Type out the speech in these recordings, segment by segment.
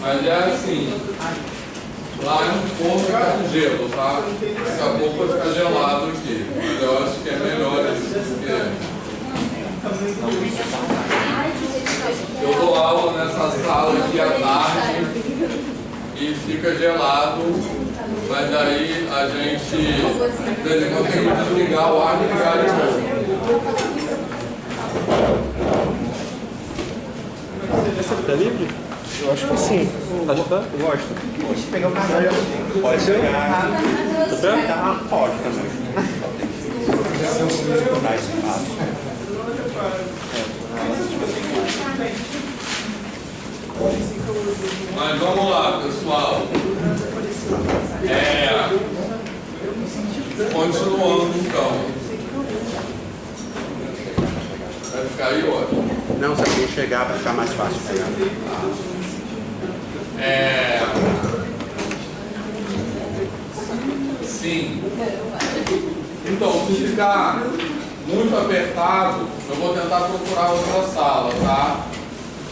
Mas é assim, lá é um forno com gelo, tá? Daqui a pouco vai ficar gelado aqui. Mas eu acho que é melhor isso, porque eu dou aula nessa sala aqui à tarde e fica gelado, mas aí a gente, de vez em quando, tem que desligar o ar e ligar de novo. Essa tá livre? Eu acho que sim. Tá de pé? Eu gosto. Deixa eu pegar o cartão. Pode ser? Tá pé? Ah, pode também. Dá espaço. Mas vamos lá, pessoal. Continuando então. Vai ficar aí, ótimo. Não, você tem que chegar para ficar mais fácil pegar. Sim. Então, se ficar muito apertado, eu vou tentar procurar outra sala, tá?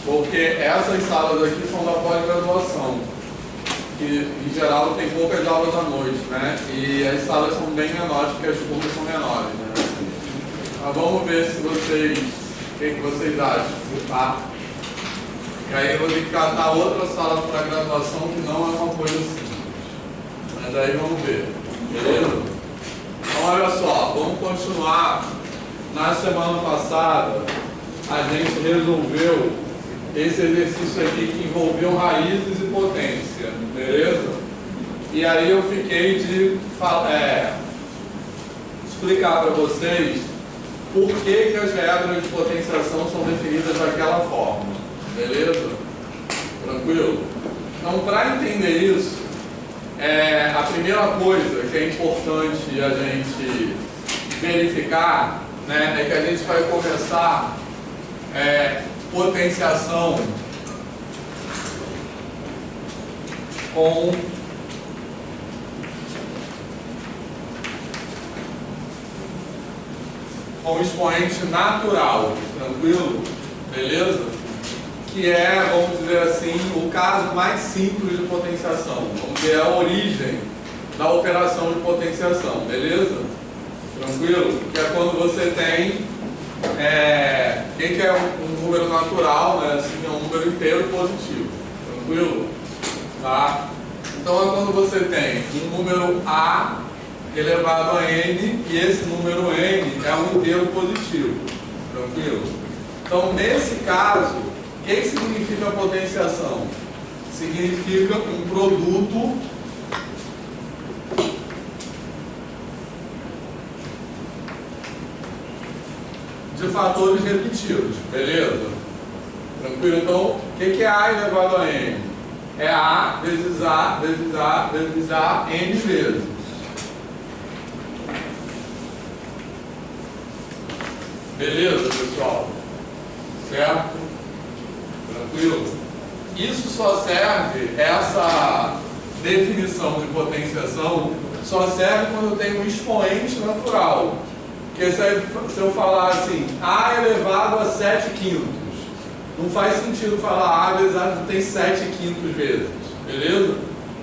Porque essas salas aqui são da pós-graduação, que em geral tem poucas aulas à noite, né? E as salas são bem menores, porque as turmas são menores, né? Mas vamos ver se vocês, o que vocês acham, tá? E aí eu vou ter que catar outra sala para graduação, que não é uma coisa simples. Mas aí vamos ver, beleza? Então olha só, vamos continuar. Na semana passada, a gente resolveu esse exercício aqui que envolveu raízes e potência, beleza? E aí eu fiquei de explicar para vocês por que as regras de potenciação são definidas daquela forma, beleza? Tranquilo? Então, para entender isso, a primeira coisa que é importante a gente verificar, né, é que a gente vai começar potenciação com expoente natural, tranquilo? Beleza? Que é, vamos dizer assim, o caso mais simples de potenciação, vamos dizer, a origem da operação de potenciação, beleza? Tranquilo? Que é quando você tem quem quer um número natural, né? Assim, é um número inteiro positivo. Tranquilo? Tá? Então é quando você tem um número A elevado a N e esse número N é um inteiro positivo. Tranquilo? Então nesse caso, o que significa potenciação? Significa um produto de fatores repetidos, beleza? Tranquilo? Então, o que é A elevado a N? É A vezes A vezes A vezes A N vezes. Beleza, pessoal? Certo? Tranquilo? Isso só serve, essa definição de potenciação só serve quando eu tenho um expoente natural. Porque se eu falar assim, A elevado a 7 quintos, não faz sentido falar A vezes A tem 7 quintos vezes, beleza?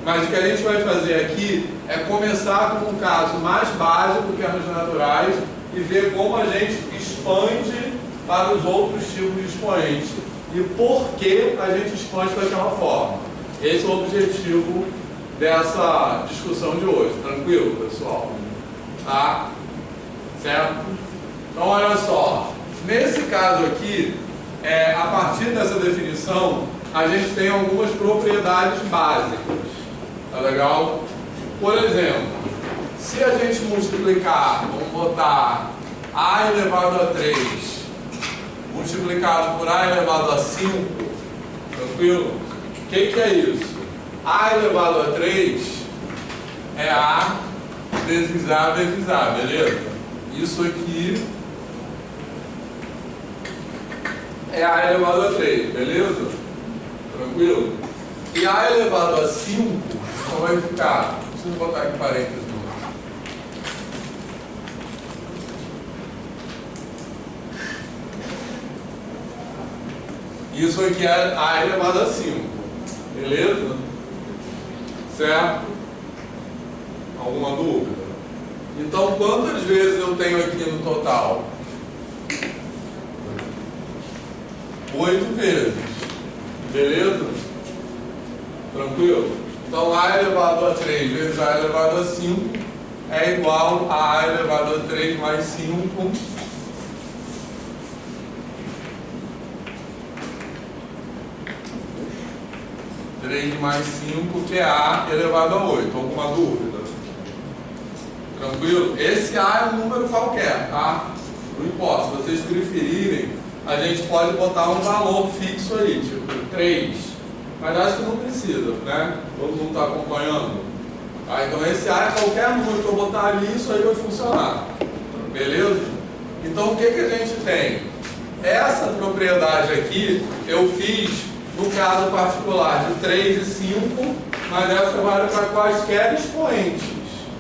Mas o que a gente vai fazer aqui é começar com um caso mais básico, que é nos naturais, e ver como a gente expande para os outros tipos de expoente. E por que a gente expande daquela forma. Esse é o objetivo dessa discussão de hoje. Tranquilo, pessoal? Tá? Certo? Então, olha só. Nesse caso aqui, a partir dessa definição, a gente tem algumas propriedades básicas. Tá legal? Por exemplo, se a gente multiplicar, vamos botar A elevado a 3 multiplicado por A elevado a 5, tranquilo? O que é isso? A elevado a 3 é A vezes A vezes A, beleza? Isso aqui é A elevado a 3, beleza? Tranquilo? E A elevado a 5 só vai ficar, preciso botar aqui parênteses. Isso aqui é A elevado a 5. Beleza? Certo? Alguma dúvida? Então, quantas vezes eu tenho aqui no total? 8 vezes. Beleza? Tranquilo? Então, A elevado a 3 vezes A elevado a 5 é igual a A elevado a 3 mais 5. Mais 5, que é A elevado a 8. Alguma dúvida? Tranquilo? Esse A é um número qualquer, tá? Não importa. Se vocês preferirem, a gente pode botar um valor fixo aí, tipo 3. Mas acho que não precisa, né? Todo mundo está acompanhando. Tá? Então esse A é qualquer número que eu botar ali, isso aí vai funcionar. Beleza? Então o que a gente tem? Essa propriedade aqui eu fiz no caso particular de 3 e 5, mas essa vale para quaisquer expoentes,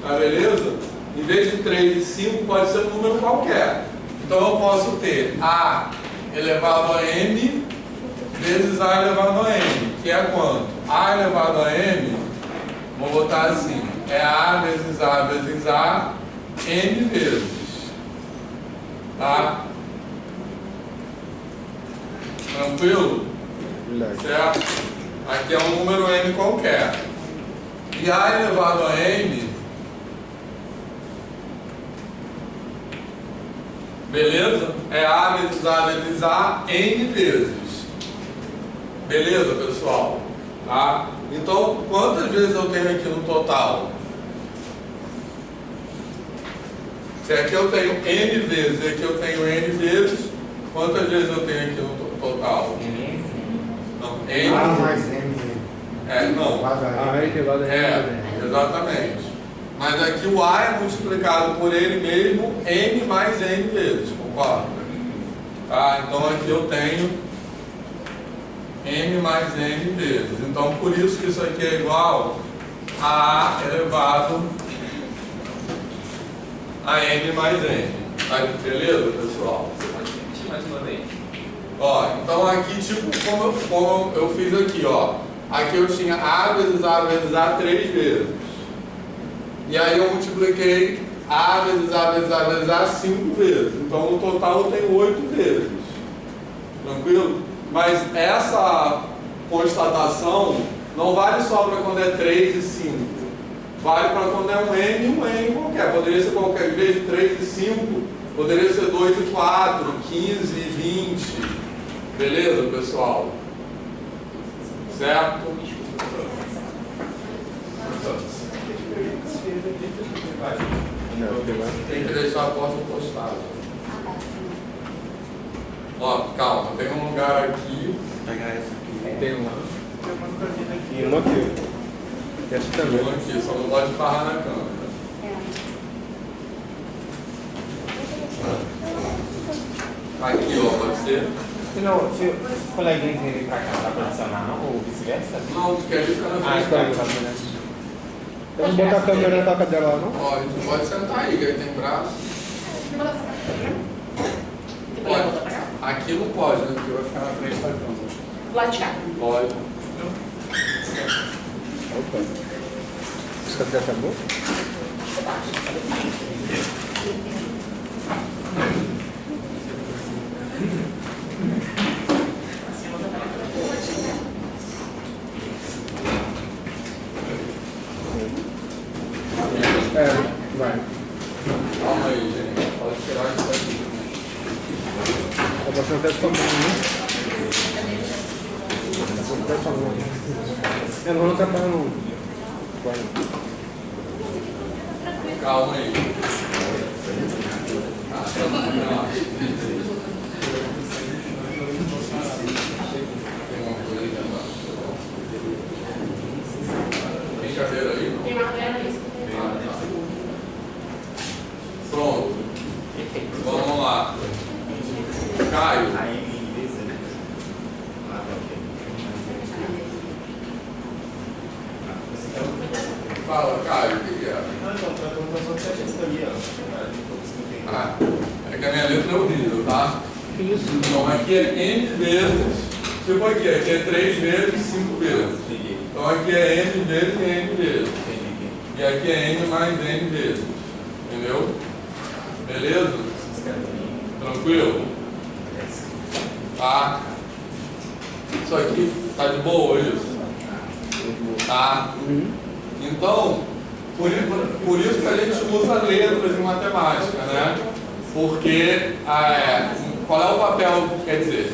tá beleza? Em vez de 3 e 5 pode ser um número qualquer. Então eu posso ter A elevado a M vezes A elevado a M, que é quanto? A elevado a M, vou botar assim, é A vezes A, M vezes, tá? Tranquilo? Certo? Aqui é um número M qualquer. E A elevado a M, beleza? É A vezes A, N vezes. Beleza, pessoal? Tá? Então, quantas vezes eu tenho aqui no total? Se aqui eu tenho N vezes e aqui eu tenho N vezes, quantas vezes eu tenho aqui no total? Não, N. A mais M. Não. A elevado a M. Exatamente. Mas aqui o A é multiplicado por ele mesmo N mais N vezes, concorda? Tá? Então aqui eu tenho M mais N vezes. Então por isso que isso aqui é igual a A elevado a N mais N. Tá? Beleza, pessoal? Você pode repetir mais uma vez? Ó, então aqui, tipo, como eu fiz aqui, ó. Aqui eu tinha A vezes A 3 vezes. E aí eu multipliquei A vezes A 5 vezes. Então no total eu tenho 8 vezes. Tranquilo? Mas essa constatação não vale só para quando é 3 e 5. Vale para quando é um N qualquer. Poderia ser qualquer, em vez de 3 e 5, poderia ser 2 e 4, 15 e 20. Beleza, pessoal? Certo? Tem que deixar a porta encostada. Ó, calma, tem um lugar aqui. Vou pegar essa aqui. Tem uma. E uma aqui. Essa também. Um aqui, só não pode parar na câmera. Aqui, ó, pode ser? Se o coleguinha vir pra cá, dá pra adicionar não? Ou vice-versa? Não, tu quer ficar na Ah, frente. então, Vamos botar a câmera na toca dela, não? Pode, pode sentar aí, que aí tem braço. Pode. Aqui não pode, né? Porque vai ficar na frente da câmera. Do lado de cá. Pode. Opa. Esse café acabou? Vai. Calma aí, gente. Pode tirar isso daqui. Tá passando até sua mão, né? Tá passando até sua mão. Eu não vou atrapalhar não. Vai. Calma aí. Relaxa. Tem uma coisa aí embaixo. Tem cadeira aí? Tem uma cadeira ali. Pronto. Vamos lá. Caio. Fala, Caio, o que é? Ah, é que a minha letra é horrível, tá? Que isso? Então aqui é N vezes Tipo aqui é 3 vezes 5 vezes. Então aqui é n vezes e n vezes. E aqui é n mais n vezes. Entendeu? Beleza? Tranquilo? Tá? Isso aqui tá de boa, isso? Tá? Então, por isso que a gente usa letras em matemática, né? Porque qual é o papel, quer dizer,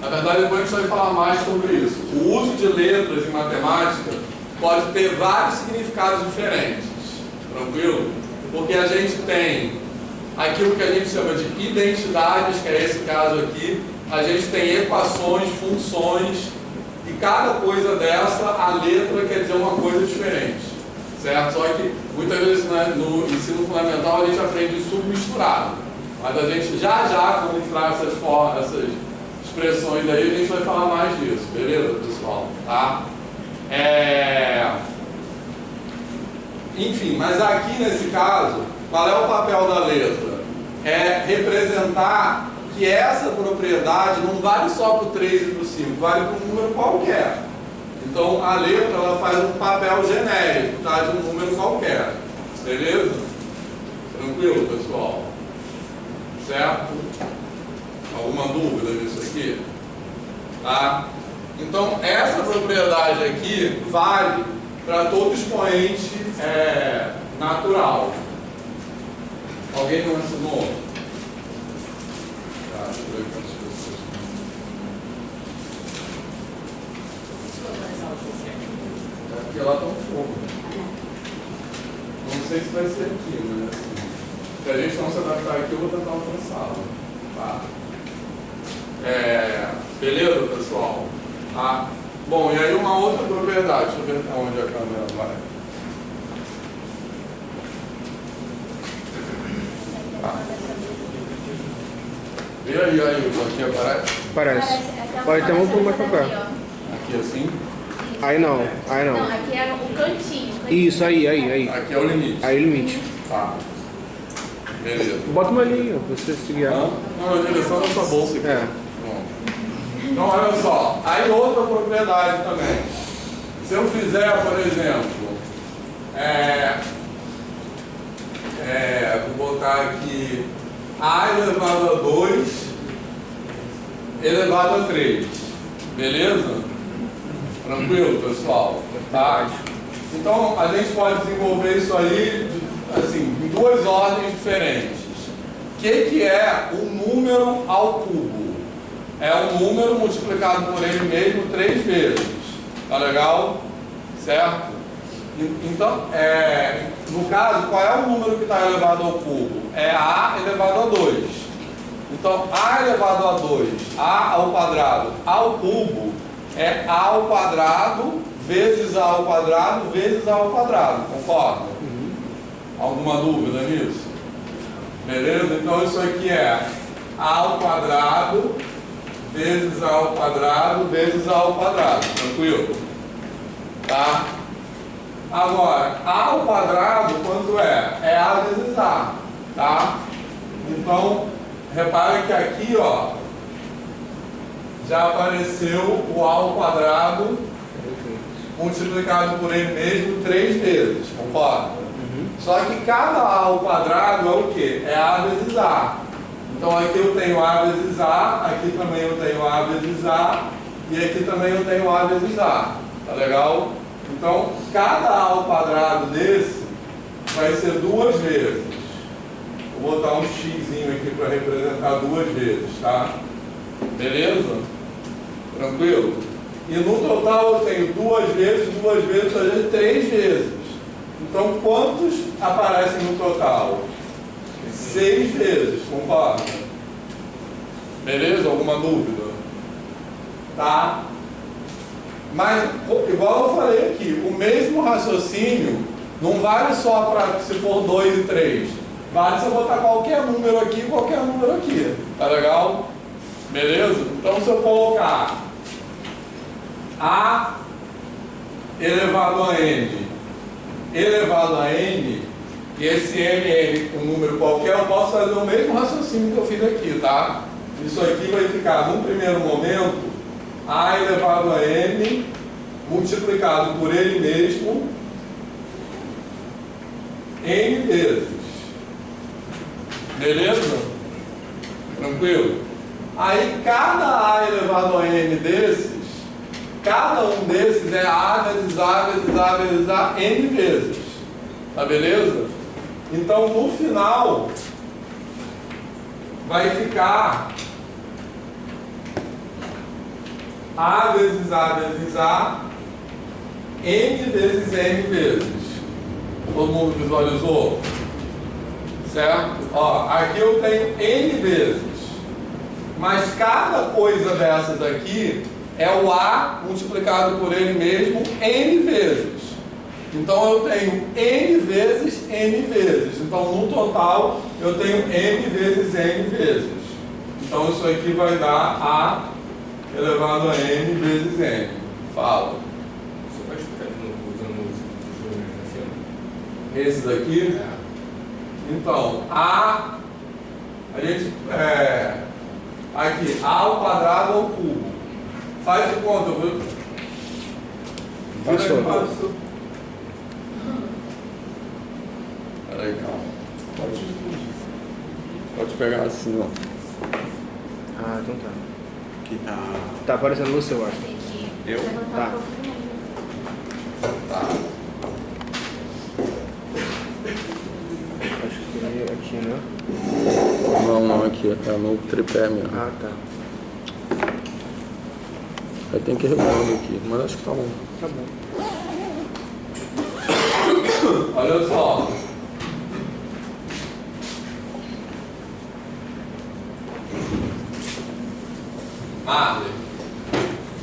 na verdade depois a gente vai falar mais sobre isso. O uso de letras em matemática pode ter vários significados diferentes, tranquilo? Porque a gente tem aquilo que a gente chama de identidades, que é esse caso aqui, a gente tem equações, funções, e cada coisa dessa, a letra quer dizer uma coisa diferente, certo? Só que muitas vezes, né, no ensino fundamental a gente aprende isso tudo misturado, mas a gente já quando entrar essas formas, essas expressões aí, a gente vai falar mais disso, beleza, pessoal? Tá? Enfim, mas aqui nesse caso, qual é o papel da letra? É representar que essa propriedade não vale só para o 3 e para o 5, vale para um número qualquer. Então a letra ela faz um papel genérico, tá? De um número qualquer. Beleza? Tranquilo, pessoal? Certo? Alguma dúvida nisso aqui? Tá? Então essa propriedade aqui vale para todo expoente natural. Alguém não ensinou? Tá, deixa eu ver quantas pessoas. Porque lá está um fogo. Não sei se vai ser aqui, mas assim, se a gente não se adaptar aqui, eu vou tentar outra sala. Tá? Beleza, pessoal? Tá? Bom, e aí uma outra propriedade. Deixa eu ver até onde a câmera vai. Tá. E aí, aqui aparece? Parece. Pode ter um pouco mais pra cá. Aqui assim? Aí não. Não, aqui é o cantinho. Isso, aí. Aqui é o limite. Aí o limite. Tá. Beleza. Bota uma linha, pra você se guiar. Não, na direção da sua bolsa aqui. Bom. Então, olha só. Aí outra propriedade também. Se eu fizer, por exemplo, vou botar aqui A elevado a 2 elevado a 3. Beleza? Tranquilo, pessoal? Tá? Então, a gente pode desenvolver isso aí assim, em duas ordens diferentes. O que é um número ao cubo? É um número multiplicado por ele mesmo 3 vezes. Tá legal? Certo? Então, no caso, qual é o número que está elevado ao cubo? É A elevado a 2. Então, A elevado a 2, A ao quadrado, ao cubo, é A ao quadrado vezes A ao quadrado vezes A ao quadrado. Concorda? Alguma dúvida nisso? Beleza? Então, isso aqui é A ao quadrado vezes A ao quadrado vezes A ao quadrado. Tranquilo? Tá? Agora, A ao quadrado, quanto é? É A vezes A, tá? Então, repare que aqui, ó, já apareceu o A ao quadrado multiplicado por ele mesmo 3 vezes, concorda? Só que cada A ao quadrado é o quê? É A vezes A. Então, aqui eu tenho A vezes A, aqui também eu tenho A vezes A, e aqui também eu tenho A vezes A. Tá legal? Então, cada A ao quadrado desse vai ser 2 vezes. Vou botar um xzinho aqui para representar 2 vezes, tá? Beleza? Tranquilo? E no total eu tenho 2 vezes, 2 vezes, 3 vezes. Então, quantos aparecem no total? 6 vezes, concorda? Beleza? Alguma dúvida? Tá? Mas, igual eu falei aqui, o mesmo raciocínio não vale só para se for 2 e 3. Vale se eu botar qualquer número aqui e qualquer número aqui. Tá legal? Beleza? Então, se eu colocar A elevado a N elevado a N, e esse N, um número qualquer, eu posso fazer o mesmo raciocínio que eu fiz aqui, tá? Isso aqui vai ficar, num primeiro momento, A elevado a n multiplicado por ele mesmo n vezes. Beleza? Tranquilo? Aí cada A elevado a n desses, cada um desses é A vezes A vezes A vezes A n vezes. Tá beleza? Então no final vai ficar A vezes A n vezes n vezes. Todo mundo visualizou? Certo? Ó, aqui eu tenho n vezes, mas cada coisa dessas aqui é o A multiplicado por ele mesmo n vezes. Então eu tenho n vezes n vezes. Então no total eu tenho n vezes n vezes. Então isso aqui vai dar A elevado a n vezes n. Fala. Você pode explicar de novo usando os números assim? Esse daqui? Então, a gente, aqui, A ao quadrado ao cubo. Faz de conta, viu? Passou. Peraí, calma. Pode pegar assim, ó. Ah, então tá. Que tá. Tá aparecendo no seu, acho. Tem que Eu? levantar Tá. um pouquinho ainda. Tá. Acho que aqui, né? Não, aqui, é no tripé mesmo. Ah, tá. Aí tem que ir regulando aqui, mas acho que tá bom. Tá bom. Olha só. Marley,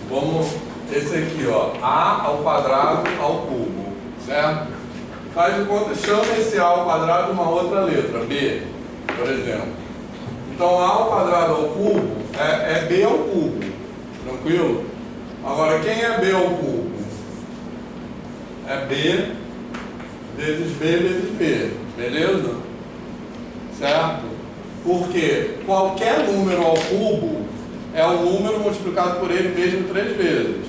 vamos, esse aqui, ó, A ao quadrado ao cubo, certo? Faz de conta, chama esse A ao quadrado uma outra letra, B, por exemplo. Então, A ao quadrado ao cubo é B ao cubo, tranquilo? Agora, quem é B ao cubo? É B vezes B, beleza? Certo? Porque qualquer número ao cubo é um número multiplicado por ele mesmo 3 vezes.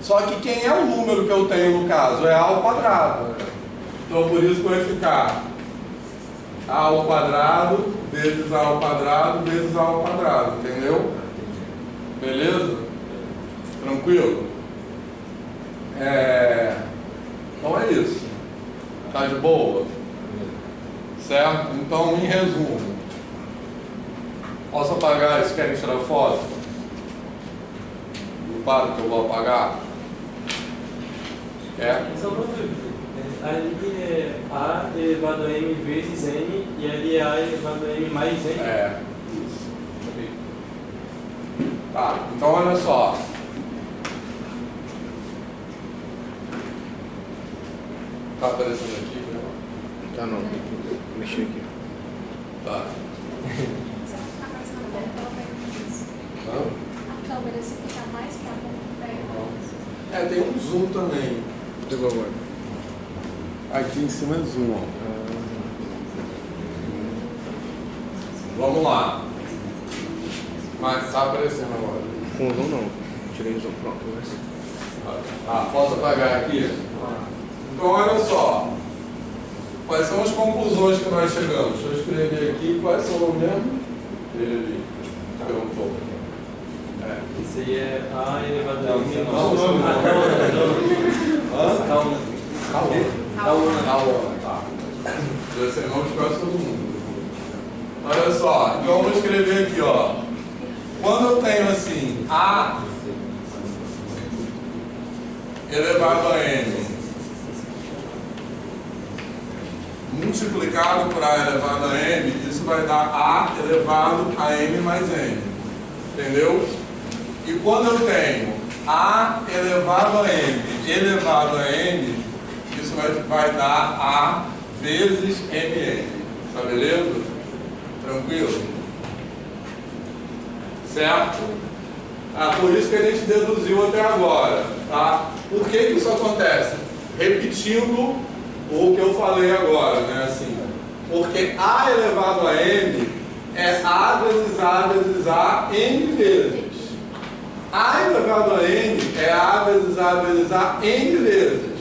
Só que quem é o número que eu tenho no caso? É A ao quadrado. Então por isso que vai ficar A ao quadrado vezes A ao quadrado vezes A ao quadrado, entendeu? Beleza? Tranquilo? Então é isso. Tá de boa? Certo? Então, em resumo, posso apagar? Vocês querem tirar foto? Do quadro que eu vou apagar? Quer? Só uma dúvida. Ali é A elevado a m vezes n e ali é A elevado a m mais n. É, isso. Tá, então olha só. Tá aparecendo aqui, né? Tá não, tem que mexer aqui. Tá. Hã? A câmera, se ficar mais pra perto. Tem um zoom também. Pegou agora. Aqui em cima é zoom, ó. Vamos lá. Mas tá aparecendo agora. Com o zoom não. Tirei o zoom, pronto. Posso apagar aqui? Então olha só. Quais são as conclusões que nós chegamos? Deixa eu escrever aqui quais são o mesmo. Ele ali. Perguntou. Isso aí é A elevado a m. Tá. Você não conhece todo mundo. Olha só, então eu vou escrever aqui, ó. Quando eu tenho assim, A elevado a n multiplicado por A elevado a n, isso vai dar A elevado a n mais n. Entendeu? E quando eu tenho A elevado a n elevado a n, isso vai dar A vezes mn. Tá beleza? Tranquilo? Certo? Por isso que a gente deduziu até agora. Tá? Por que isso acontece? Repetindo o que eu falei agora, né? Assim, porque A elevado a n é A vezes A vezes A n vezes. A elevado a n é A vezes A n vezes.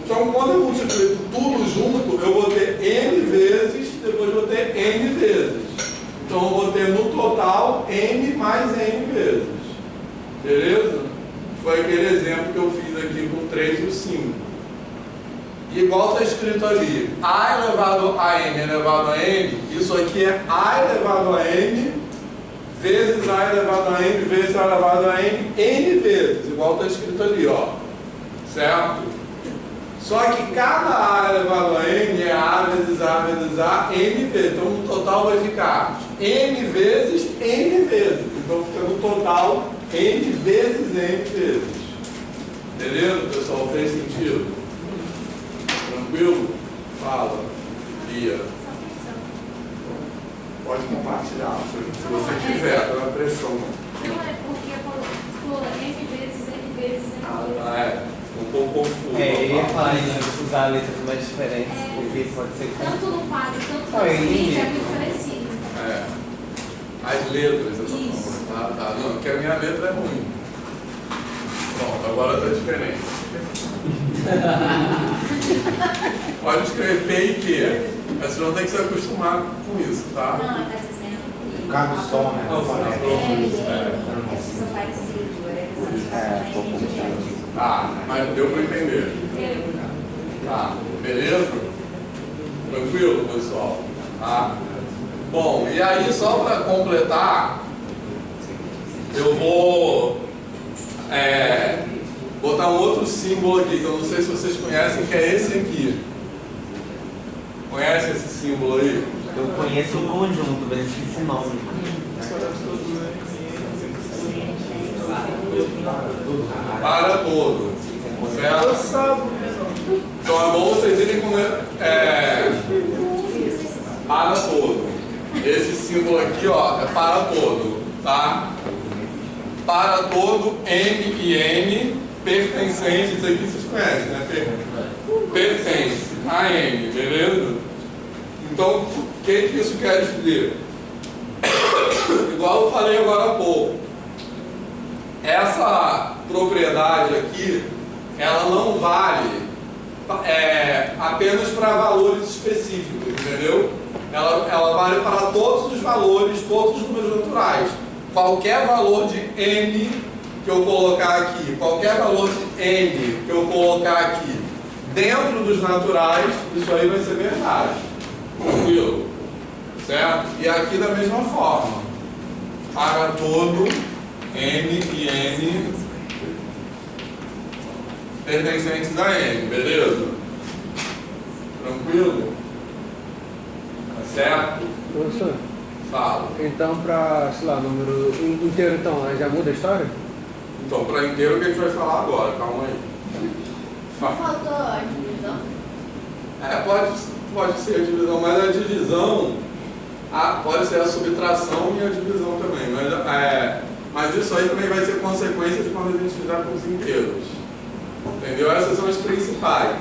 Então, quando eu multiplico tudo junto, eu vou ter n vezes, depois vou ter n vezes. Então, eu vou ter no total n mais n vezes. Beleza? Foi aquele exemplo que eu fiz aqui com 3 e o 5. Igual está escrito ali, A elevado a n elevado a n, isso aqui é A elevado a n vezes A elevado a n vezes A elevado a n vezes. Igual está escrito ali, ó. Certo? Só que cada A elevado a n é A vezes A n vezes. Então, no total vai ficar n vezes n vezes. Então, fica no total n vezes n vezes. Beleza, pessoal? Fez sentido? Tranquilo? Fala. Lia. Pode compartilhar, se você quiser, tá na pressão. Não é porque pula n vezes n vezes n vezes. É. Um pouco confuso. Eu ia falar isso, usar letras mais diferentes, porque pode ser que... Tanto no quadro, tanto Ah, no eu seguinte, entendi. é muito parecido. É. As letras, eu tô Isso. falando. Tá. Não, porque a minha letra é ruim. Pronto, agora tá diferente. Pode escrever P e Q. Mas você não tem que se acostumar com isso, tá? Não, ela está dizendo que. Por causa do som, né? Não, Som, né? Esses são parecidos, Tá, mas deu para entender. Tá, beleza? Tranquilo, pessoal? Tá? Bom, e aí só para completar, eu vou botar um outro símbolo aqui, que eu não sei se vocês conhecem, que é esse aqui. Conhece esse símbolo aí? Eu conheço o conjunto, mas esqueci o nome. Para todo. Certo? Então é bom vocês irem com para todo. Esse símbolo aqui, ó, é para todo, tá? Para todo M e N pertencentes, isso aqui vocês conhecem, né? Pertence a N, beleza? Então, o que isso quer dizer? Igual eu falei agora há pouco, essa propriedade aqui, ela não vale apenas para valores específicos, entendeu? Ela vale para todos os valores, todos os números naturais. Qualquer valor de n que eu colocar aqui, qualquer valor de n que eu colocar aqui dentro dos naturais, isso aí vai ser verdade. Tranquilo? Certo? E aqui da mesma forma. Para todo n e n pertencentes a n, beleza? Tranquilo? Tá certo? Professor, Fala. então para, sei lá, número inteiro, então, aí já muda a história? Então, para inteiro, o que a gente vai falar agora? Calma aí. Faltou a divisão? Pode ser a divisão, mas a divisão pode ser a subtração e a divisão também. Mas isso aí também vai ser consequência de quando a gente fizer com os inteiros. Entendeu? Essas são as principais.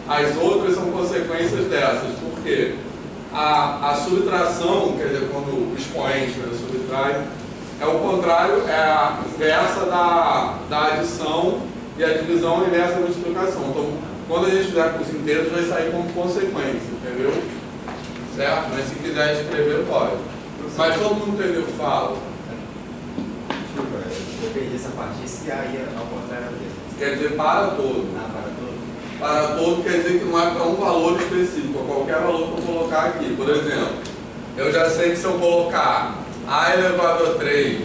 As outras são consequências dessas. Por quê? A subtração, quer dizer, quando o expoente subtrai, é o contrário, é a inversa da adição, e a divisão é a inversa da multiplicação. Então, quando a gente fizer com os inteiros, vai sair como consequência, entendeu? Certo? Mas se quiser escrever, pode. Mas todo mundo entendeu? Fala. Eu perdi essa parte. Esse aí é ao contrário mesmo. Quer dizer para todo. Para todo. Para todo quer dizer que não é para um valor específico, é qualquer valor que eu colocar aqui. Por exemplo, eu já sei que se eu colocar A elevado a 3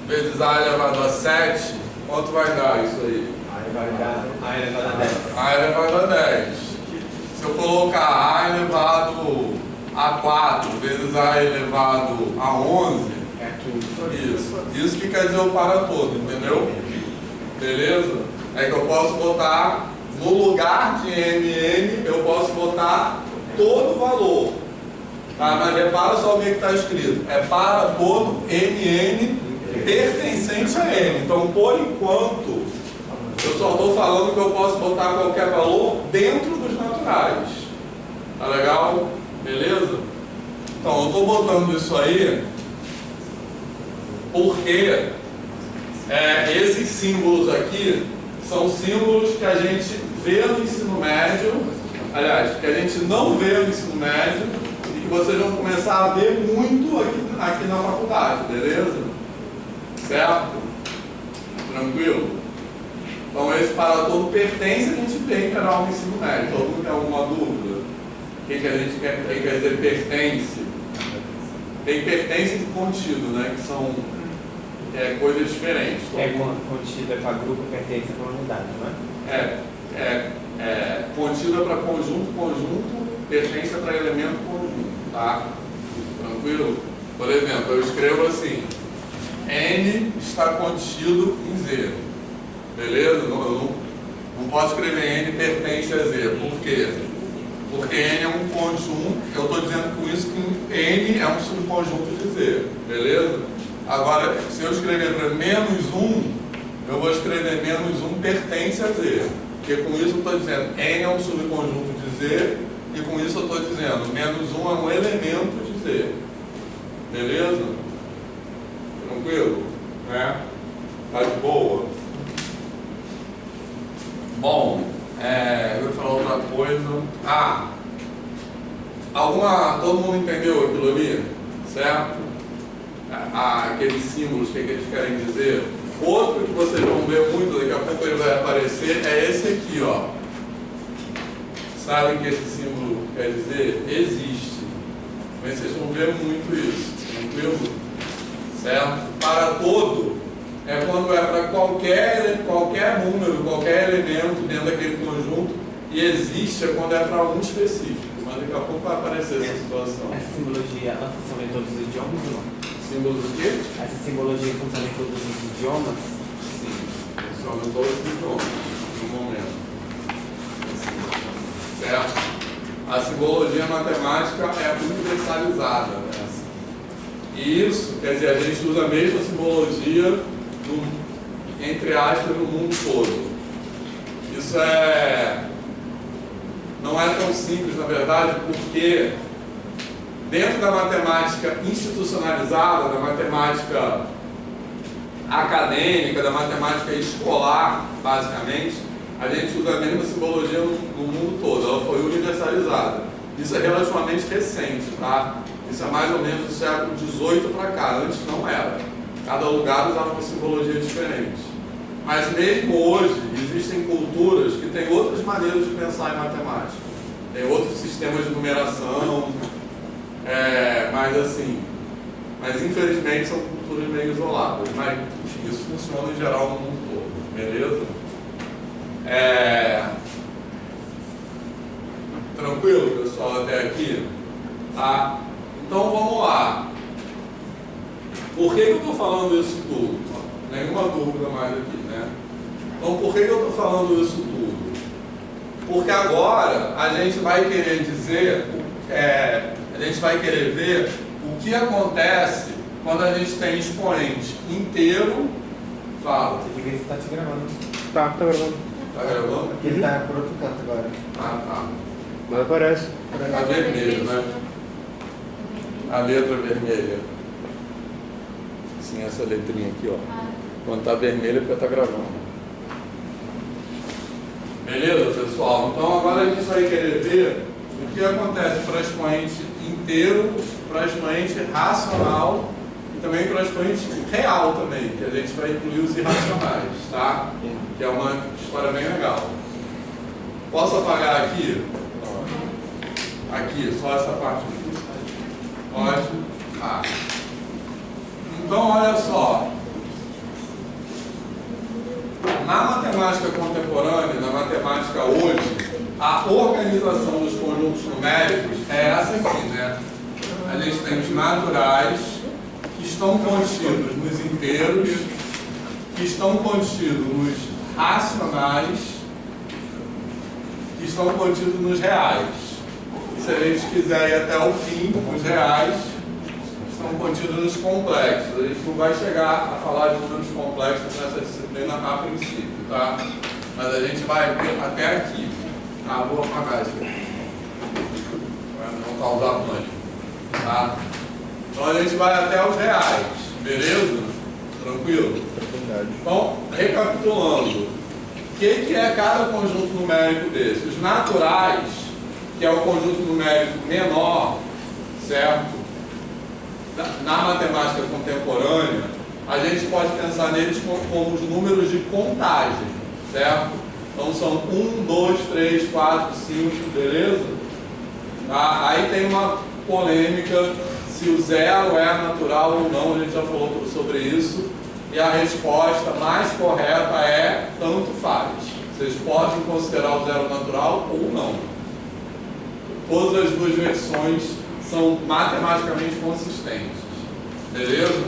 vezes A elevado a 7, quanto vai dar isso aí? Aí vai dar A elevado a 10. A elevado a 10. Se eu colocar A elevado a 4 vezes A elevado a 11, É aqui. isso que quer dizer o para todo, entendeu? Beleza? É que eu posso botar, no lugar de MN, eu posso botar todo o valor. Tá? Mas repara só o que está escrito. É para todo MN pertencente a N. Então, por enquanto, eu só estou falando que eu posso botar qualquer valor dentro dos naturais. Tá legal? Beleza? Então, eu estou botando isso aí porque esses símbolos aqui são símbolos que a gente vê no ensino médio, aliás, que a gente não vê no ensino médio e que vocês vão começar a ver muito aqui na faculdade, beleza? Certo? Tranquilo? Então esse para todo pertence a gente vê em geral no ensino médio. Todo mundo tem alguma dúvida? O que a gente quer dizer pertence? Tem pertence e contido, né? Que são coisas diferentes. Contido é para grupo, pertence para unidade, não é? Contido é para conjunto, pertence é para elemento conjunto, tá? Tranquilo? Por exemplo, eu escrevo assim: N está contido em Z. Beleza? Eu não posso escrever N pertence a Z. Por quê? Porque N é um conjunto. Eu estou dizendo com isso que N é um subconjunto de Z. Beleza? Agora, se eu escrever para -1, eu vou escrever -1 pertence a Z. Porque com isso eu estou dizendo N é um subconjunto de Z. E com isso eu estou dizendo -1 é um elemento de Z. Beleza? Tranquilo? Né? Tá de boa? Bom, eu vou falar outra coisa. Todo mundo entendeu aquilo ali? Certo? Aqueles símbolos, o que eles querem dizer? Outro que vocês vão ver muito, daqui a pouco ele vai aparecer, é esse aqui, ó. Sabem o que esse símbolo quer dizer? Existe. Mas vocês vão ver muito isso. Tranquilo? Certo? Para todo é quando é para qualquer número, qualquer elemento dentro daquele conjunto, e existe é quando é para um específico. Mas daqui a pouco vai aparecer essa situação. Essa simbologia, ela funciona em todos os idiomas ou não? Símbolos do quê? Essa simbologia funciona em todos os idiomas? Sim, funciona em todos os idiomas, no momento. Certo? A simbologia matemática é universalizada, né? E isso, quer dizer, a gente usa a mesma simbologia, entre aspas, no mundo todo. Isso não é tão simples, na verdade, porque dentro da matemática institucionalizada, da matemática acadêmica, da matemática escolar, basicamente, a gente usa a mesma simbologia no mundo todo. Ela foi universalizada. Isso é relativamente recente, tá? Isso é mais ou menos do século XVIII para cá. Antes não era. Cada lugar usava uma simbologia diferente. Mas mesmo hoje, existem culturas que têm outras maneiras de pensar em matemática. Tem outros sistemas de numeração, mas infelizmente são culturas meio isoladas. Mas enfim, isso funciona em geral no mundo todo, beleza? Tranquilo, pessoal, até aqui? Tá? Então vamos lá. Por que eu estou falando isso tudo? Nenhuma dúvida mais aqui, né? Então por que eu estou falando isso tudo? Porque agora a gente vai querer ver o que acontece quando a gente tem expoente inteiro. Fala. Você fica está te gravando. Tá gravando. Tá gravando? Porque ele está por outro canto agora. Tá. Mas aparece. Tá vermelho, né? A letra vermelha. Sim, essa letrinha aqui, ó. Quando tá vermelho é porque tá gravando. Beleza, pessoal? Então agora a gente vai querer ver o que acontece para expoente inteiro, para expoente racional e também para expoente real também, que a gente vai incluir os irracionais, tá? Que é uma história bem legal. Posso apagar aqui? Aqui, só essa parte aqui. Pode? Então, olha só. Na matemática contemporânea, na matemática hoje, a organização dos conjuntos numéricos é essa aqui, né? A gente tem os naturais, que estão contidos nos inteiros, que estão contidos nos racionais, que estão contidos nos reais. E se a gente quiser ir até o fim, os reais estão contidos nos complexos. A gente não vai chegar a falar de números complexos nessa disciplina a princípio, tá? Mas a gente vai ver até aqui. Vou apagar isso aqui, para não causar pânico, tá? Então a gente vai até os reais, beleza? Tranquilo? Então, recapitulando, o que é cada conjunto numérico desse? Os naturais, que é o conjunto numérico menor, certo? Na matemática contemporânea, a gente pode pensar neles como os números de contagem, certo? Então são 1, 2, 3, 4, 5, beleza? Aí tem uma polêmica se o zero é natural ou não, a gente já falou sobre isso. E a resposta mais correta é tanto faz. Vocês podem considerar o zero natural ou não. Todas as duas versões são matematicamente consistentes. Beleza?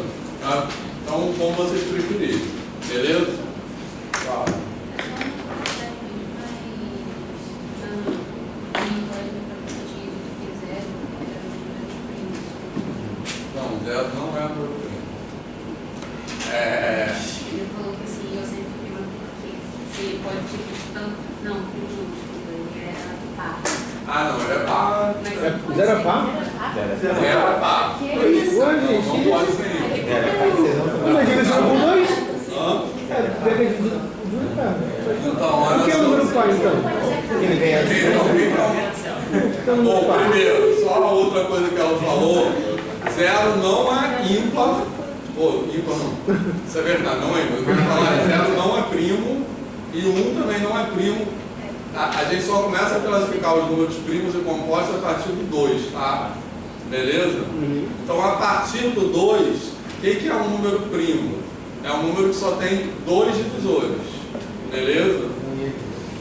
Então, como vocês preferirem. Beleza? Claro. Não, zero não é número primo. Ele falou que assim, eu sempre prima porque você pode tipo tanto. Não, ele é par. Ah, não, ele é par. Zero é par? Zero é par. Não pode ser. Imagina se for dois. Então, olha O que é o número par, então? Bom, primeiro, só a outra coisa que ela falou, zero não é ímpar. Ímpar não. Isso é verdade, não é ímpar. Eu vou falar, zero não é primo e um também não é primo. A gente só começa a classificar os números primos e compostos a partir do 2, tá? Beleza? Então, a partir do 2, o que é um número primo? É um número que só tem dois divisores, beleza?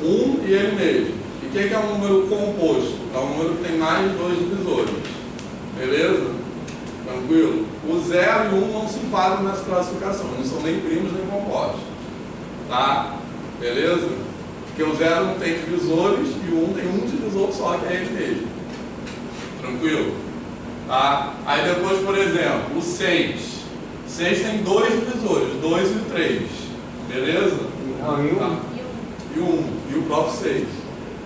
Um e ele mesmo. E o que é um número composto? É um número que tem mais dois divisores, beleza? Tranquilo? O 0 e o 1 não se enquadram nessa classificação, não são nem primos nem compostos, tá? Beleza? Porque o 0 não tem divisores e o 1 tem um divisor só, que é ele mesmo. Tranquilo? Tá? Aí depois, por exemplo, o 6. 6 tem dois divisores, 2 e o 3. Beleza? Tá? E o 1. E o próprio 6.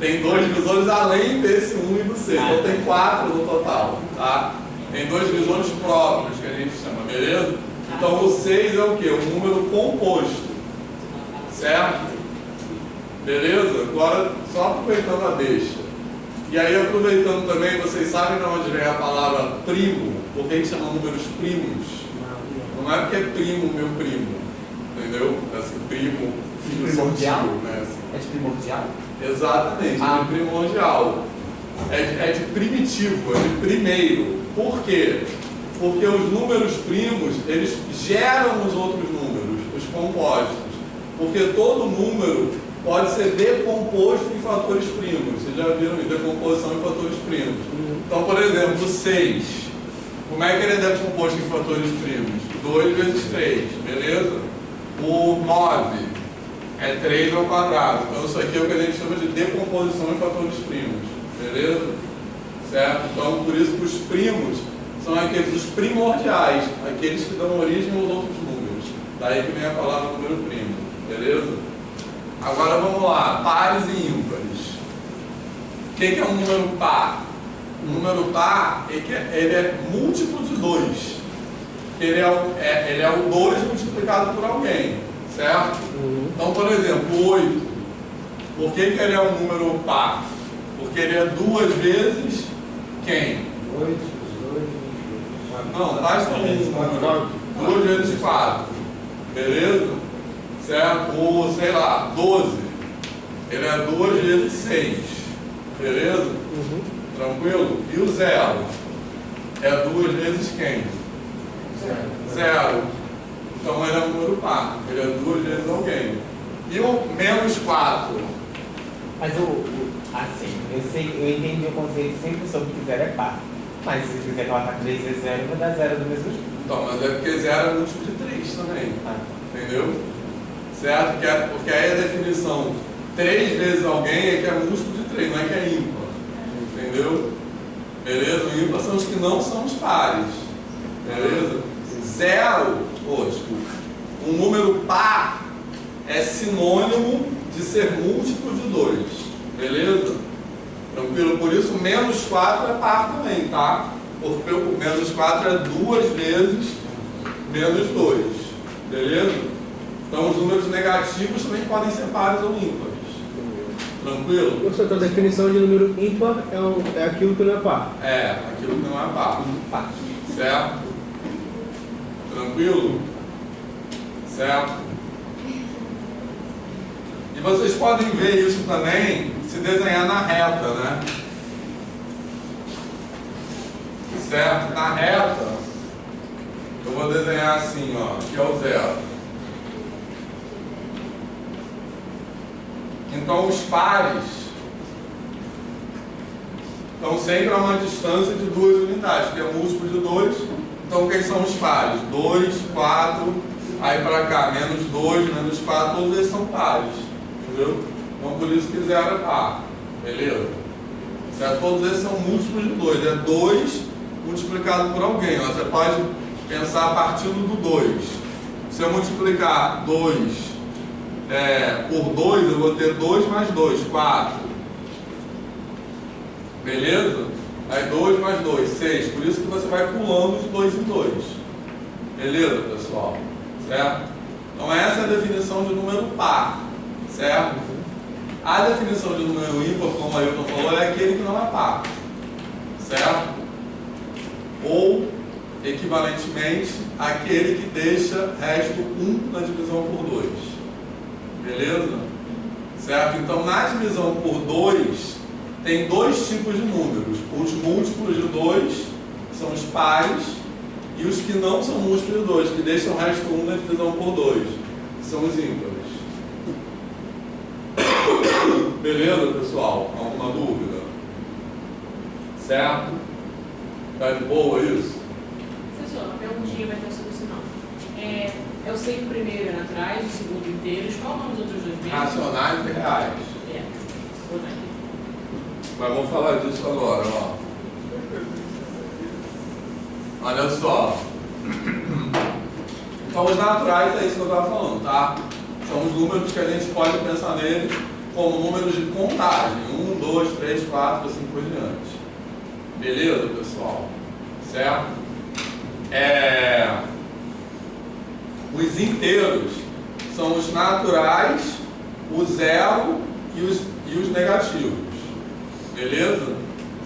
Tem dois divisores além desse 1 e do 6. Então tem 4 no total. Tá? Tem dois divisores próprios que a gente chama, beleza? Então o 6 é o quê? Um número composto. Certo? Beleza? Agora, só aproveitando a deixa. E aí, aproveitando também, vocês sabem de onde vem a palavra primo? Por que chama números primos? Não é porque é primo, meu primo. Entendeu? Assim, primo, filho Primordial? santinho, né? Assim. É de primordial? Exatamente, é de primordial. É de primitivo, é de primeiro. Por quê? Porque os números primos, eles geram os outros números, os compostos. Porque todo número pode ser decomposto em fatores primos. Vocês já viram isso? Decomposição em fatores primos. Então, por exemplo, o 6. Como é que ele é decomposto em fatores primos? 2 vezes 3, beleza? O 9 é 3 ao quadrado. Então, isso aqui é o que a gente chama de decomposição em fatores primos, beleza? Certo? Então, por isso que os primos são aqueles os primordiais, aqueles que dão origem aos outros números. Daí que vem a palavra número primo, beleza? Agora vamos lá, pares e ímpares. O que é um número par? Um número par, ele é múltiplo de 2. Ele é o 2 multiplicado por alguém, certo? Então, por exemplo, 8. Por que ele é um número par? Porque ele é 2 vezes quem? 8, 2, Não, basta um número. 2 vezes 4. Beleza? Certo? Ou, sei lá, 12. Ele é 2 vezes 6. Beleza? Tranquilo? E o 0? É 2 vezes quem? 0. Então ele é um número par. Ele é 2 vezes alguém. E o menos 4? Mas assim, eu entendi o conceito sempre sobre que 0 é par. Mas se quiser colocar 3 vezes 0, vai dar 0 do mesmo jeito. Então, mas é porque 0 é múltiplo de 3 também. Entendeu? Certo? Porque aí a definição 3 vezes alguém é que é múltiplo de 3, não é que é ímpar. Entendeu? Beleza? O ímpar são os que não são os pares. Beleza? 0, desculpa. Um número par é sinônimo de ser múltiplo de 2. Beleza? Tranquilo? Por isso, menos 4 é par também, tá? Porque o menos 4 é 2 vezes menos 2. Beleza? Então os números negativos também podem ser pares ou ímpares. Tranquilo? Professor, então a definição de número ímpar é aquilo que não é par. É, aquilo que não é par. Certo? Tranquilo? Certo? E vocês podem ver isso também se desenhar na reta, né? Certo? Na reta, eu vou desenhar assim, ó, que é o zero. Então os pares estão sempre a uma distância de 2 unidades, que é múltiplo de 2. Então quem são os pares? 2, 4, aí para cá, menos 2, menos 4, todos eles são pares. Entendeu? Então por isso que zero é par. Beleza? Certo? Todos esses são múltiplos de 2. É 2 multiplicado por alguém. Ó. Você pode pensar partindo do 2. Se eu multiplicar 2 por 2, eu vou ter 2 mais 2, 4. Beleza? Aí 2 mais 2, 6. Por isso que você vai pulando de 2 em 2. Beleza, pessoal? Certo? Então essa é a definição de número par. Certo? A definição de número ímpar, como a Ailton falou, é aquele que não é par. Certo? Ou, equivalentemente, aquele que deixa resto 1 na divisão por 2. Beleza? Certo? Então, na divisão por 2, tem 2 tipos de números. Os múltiplos de 2 são os pares, e os que não são múltiplos de 2, que deixam o resto 1 na divisão por 2, são os ímpares. Beleza, pessoal? Alguma dúvida? Certo? Tá de boa isso? Professor, uma perguntinha vai ter sobre isso não. Eu sei que o primeiro é naturais, o segundo inteiros. Qual o nome dos outros dois mesmo? Racionais e reais. Mas vamos falar disso agora, ó. Olha só. Então os naturais é isso que eu estava falando, tá? São os números que a gente pode pensar neles como números de contagem. 1, 2, 3, 4, assim por diante. Beleza, pessoal? Certo? Os inteiros são os naturais, o zero e os negativos. Beleza?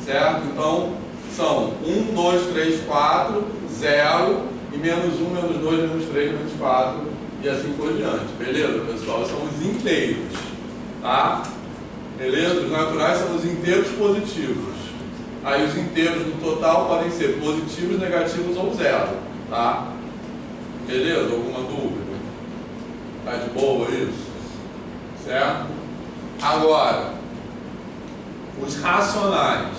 Certo? Então, são 1, 2, 3, 4, 0 e menos 1, menos 2, menos 3, menos 4 e assim por diante. Beleza, pessoal? São os inteiros. Tá? Beleza? Os naturais são os inteiros positivos. Aí os inteiros no total podem ser positivos, negativos ou zero. Tá? Beleza? Alguma dúvida? Tá de boa isso? Certo? Agora, os racionais.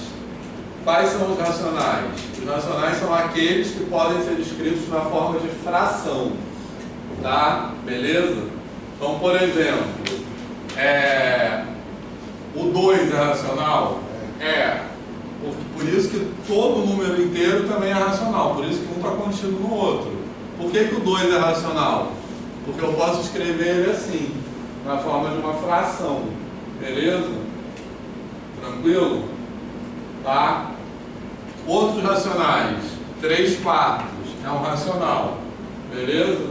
Quais são os racionais? Os racionais são aqueles que podem ser escritos na forma de fração. Tá? Beleza? Então, por exemplo, o 2 é racional? Por isso que todo número inteiro também é racional. Por isso que um está contido no outro. Por que o 2 é racional? Porque eu posso escrever ele assim, na forma de uma fração. Beleza? Tranquilo? Tá? Outros racionais. 3 quartos é um racional. Beleza?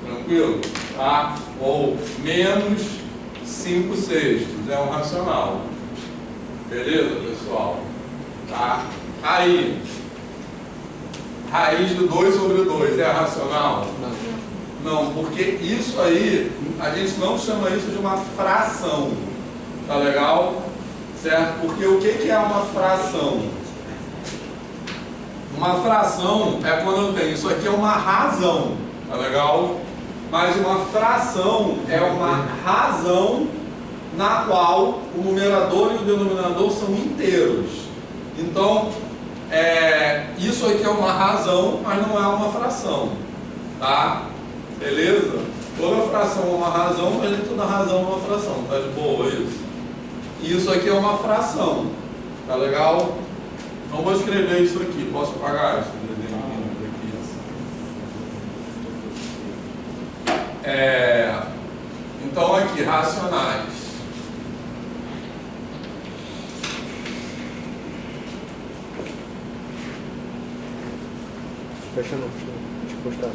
Tranquilo? Tá? Ou menos 5 sextos é um racional. Beleza, pessoal? Tá? Aí, raiz de 2 sobre 2 é racional? Não, porque isso aí, a gente não chama isso de uma fração. Tá legal? Certo? Porque o que é uma fração? Uma fração é quando eu tenho, isso aqui é uma razão. Tá legal? Mas uma fração é uma razão na qual o numerador e o denominador são inteiros. Então, isso aqui é uma razão, mas não é uma fração. Tá? Beleza? Toda fração é uma razão, mas nem toda razão é uma fração. Tá de boa isso? E isso aqui é uma fração. Tá legal? Então vou escrever isso aqui. Posso apagar isso? Então aqui, racionais. Fecha não, deixa eu postar.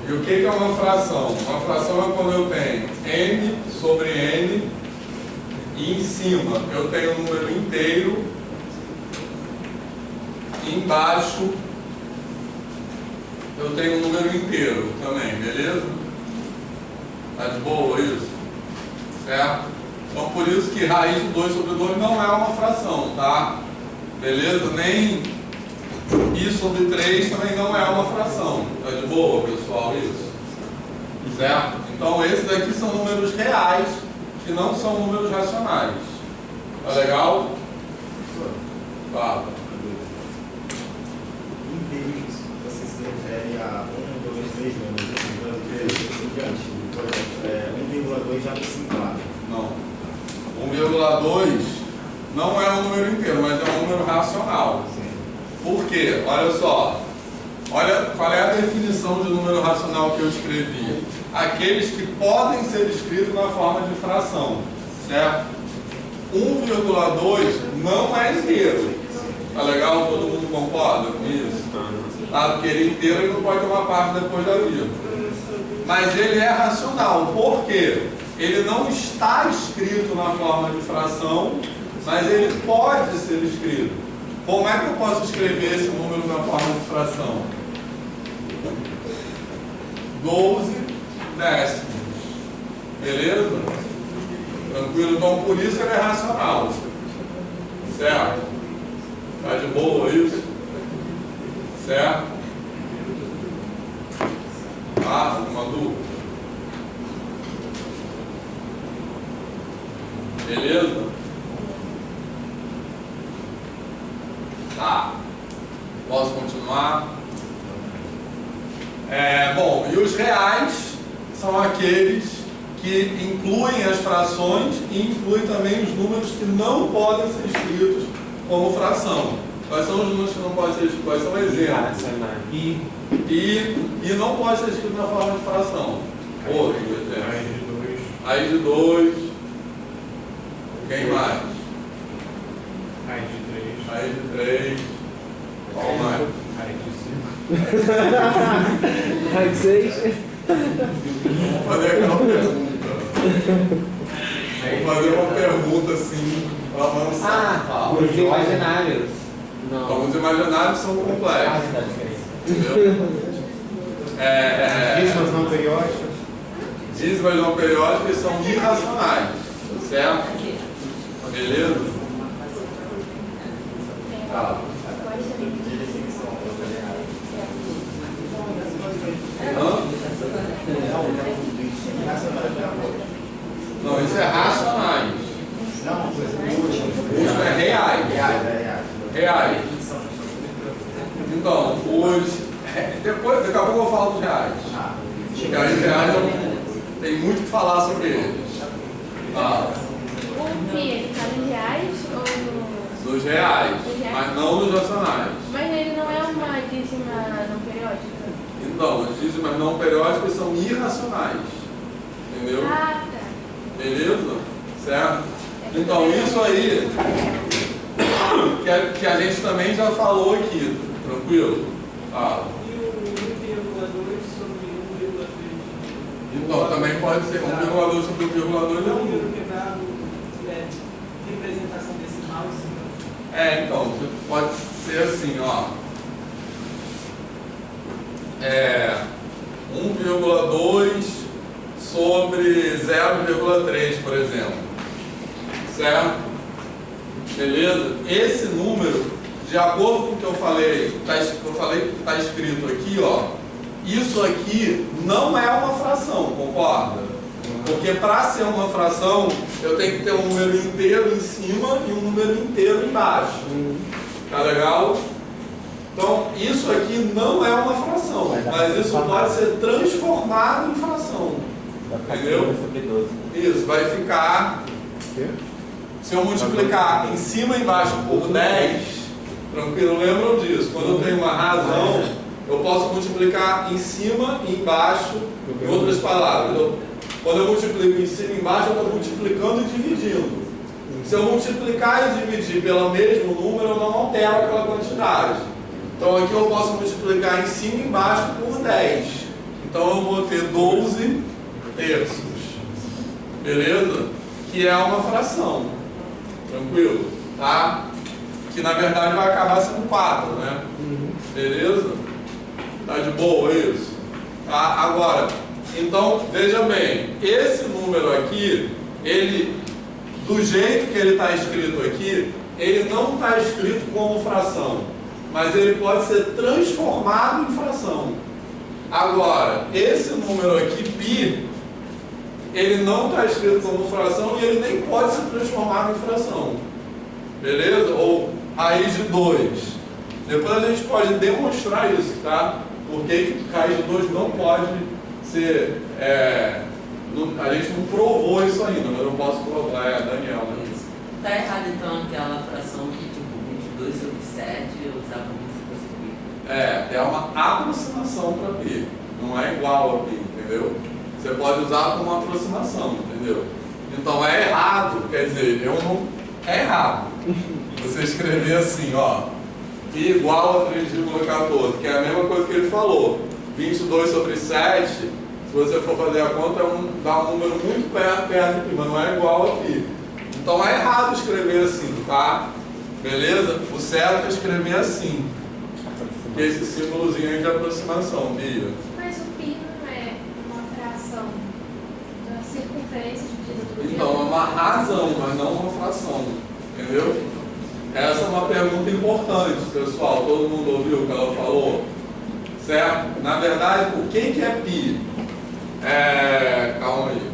E o que é uma fração? Uma fração é quando eu tenho n sobre n e em cima eu tenho um número inteiro e embaixo eu tenho um número inteiro também, beleza? Tá de boa isso? Certo? Então por isso que raiz de 2 sobre 2 não é uma fração, tá? Beleza? Nem I sobre 3 também não é uma fração. Tá de boa, pessoal? Isso? Certo? Então esses aqui são números reais, que não são números racionais. Tá legal? Fala. Inteiros, você se refere a 1, 2, 3 números, 1, 2, 3, assim diante. Por exemplo, 1,2 já não se enquadra. Não. 1,2 não é um número inteiro, mas é um número racional. Por quê? Olha só. Olha qual é a definição de número racional que eu escrevi. Aqueles que podem ser escritos na forma de fração. Certo? 1,2 não é inteiro. Tá legal? Todo mundo concorda com isso? Tá? Porque ele inteiro ele não pode ter uma parte depois da vírgula. Mas ele é racional. Por quê? Ele não está escrito na forma de fração, mas ele pode ser escrito. Como é que eu posso escrever esse número na forma de fração? 12 décimos. Beleza? Tranquilo? Então por isso ele é racional. Certo? Tá de boa isso? Certo? Ah, alguma dúvida? Beleza? Tá. Posso continuar? Bom, e os reais são aqueles que incluem as frações e incluem também os números que não podem ser escritos como fração. Quais são os números que não podem ser escritos? Quais são exemplos? E não pode ser escrito na forma de fração. Outro exemplo. Raiz de 2. Quem mais? Raiz de 3. Raiz de 3. Qual mais? Raiz de 5. Raiz de 6. Vamos fazer aquela pergunta. Vamos fazer uma pergunta assim para avançar. Os imaginários. Então, os imaginários são complexos. Entendeu? Dízimas não periódicas. Dízimas não periódicas são irracionais. Certo? Beleza? Tá. Não, isso é racionais. Não, Isso é reais. Reais. Então, depois, daqui a pouco eu falo dos reais. Porque os reais tem muito o que falar sobre eles. O que? Ele está nos reais ou Dos reais, mas não dos racionais. Mas ele não é uma dízima não periódica? Então, as dízimas não periódicas são irracionais. Entendeu? Ah, tá. Beleza? Certo? Então, isso aí que a gente também já falou aqui. Tranquilo? E o 1,2 sobre 1,3? Então, também pode ser 1,2 sobre 1,2 é 1. Número quebrado, representação decimal, sim. Então, pode ser assim, ó. 1,2 sobre 0,3, por exemplo. Certo? Beleza? Esse número, de acordo com o que eu falei, que está escrito aqui, ó. Isso aqui não é uma fração, concorda? Porque para ser uma fração, eu tenho que ter um número inteiro em cima e um número inteiro embaixo. Tá legal? Então, isso aqui não é uma fração, mas isso pode ser transformado em fração. Entendeu? Isso, vai ficar... Se eu multiplicar em cima e embaixo por 10, tranquilo, lembram disso? Quando eu tenho uma razão, eu posso multiplicar em cima e embaixo, em outras palavras. Quando eu multiplico em cima e embaixo, eu estou multiplicando e dividindo. Se eu multiplicar e dividir pelo mesmo número, eu não altero aquela quantidade. Então aqui eu posso multiplicar em cima e embaixo por 10. Então eu vou ter 12 terços. Beleza? Que é uma fração. Tranquilo? Tá? Que na verdade vai acabar sendo 4, né? Beleza? Tá de boa isso? Tá? Agora, então, veja bem, esse número aqui, ele, do jeito que ele está escrito aqui, ele não está escrito como fração, mas ele pode ser transformado em fração. Agora, esse número aqui, π, ele não está escrito como fração e ele nem pode ser transformado em fração. Beleza? Ou raiz de 2. Depois a gente pode demonstrar isso, tá? Por que raiz de 2 não pode ser... a gente não provou isso ainda, mas eu posso provar. Daniel, né? Tá errado então aquela fração que tipo 22 sobre 7 eu usava como se fosse π. É uma aproximação para π. Não é igual a π, entendeu? Você pode usar como uma aproximação, entendeu? Então é errado, quer dizer, é errado. Você escrever assim, ó, π igual a 3,14, que é a mesma coisa que ele falou. 22 sobre 7, se você for fazer a conta, dá um número muito perto de π, mas não é igual a π. Então é errado escrever assim, tá? Beleza? O certo é escrever assim. Que é esse símbolozinho aí de aproximação, Bia. Mas o π não é uma fração da circunferência dividida por Então é uma razão, mas não uma fração. Entendeu? Essa é uma pergunta importante, pessoal. Todo mundo ouviu o que ela falou? Certo? Na verdade, o que é π? Calma aí.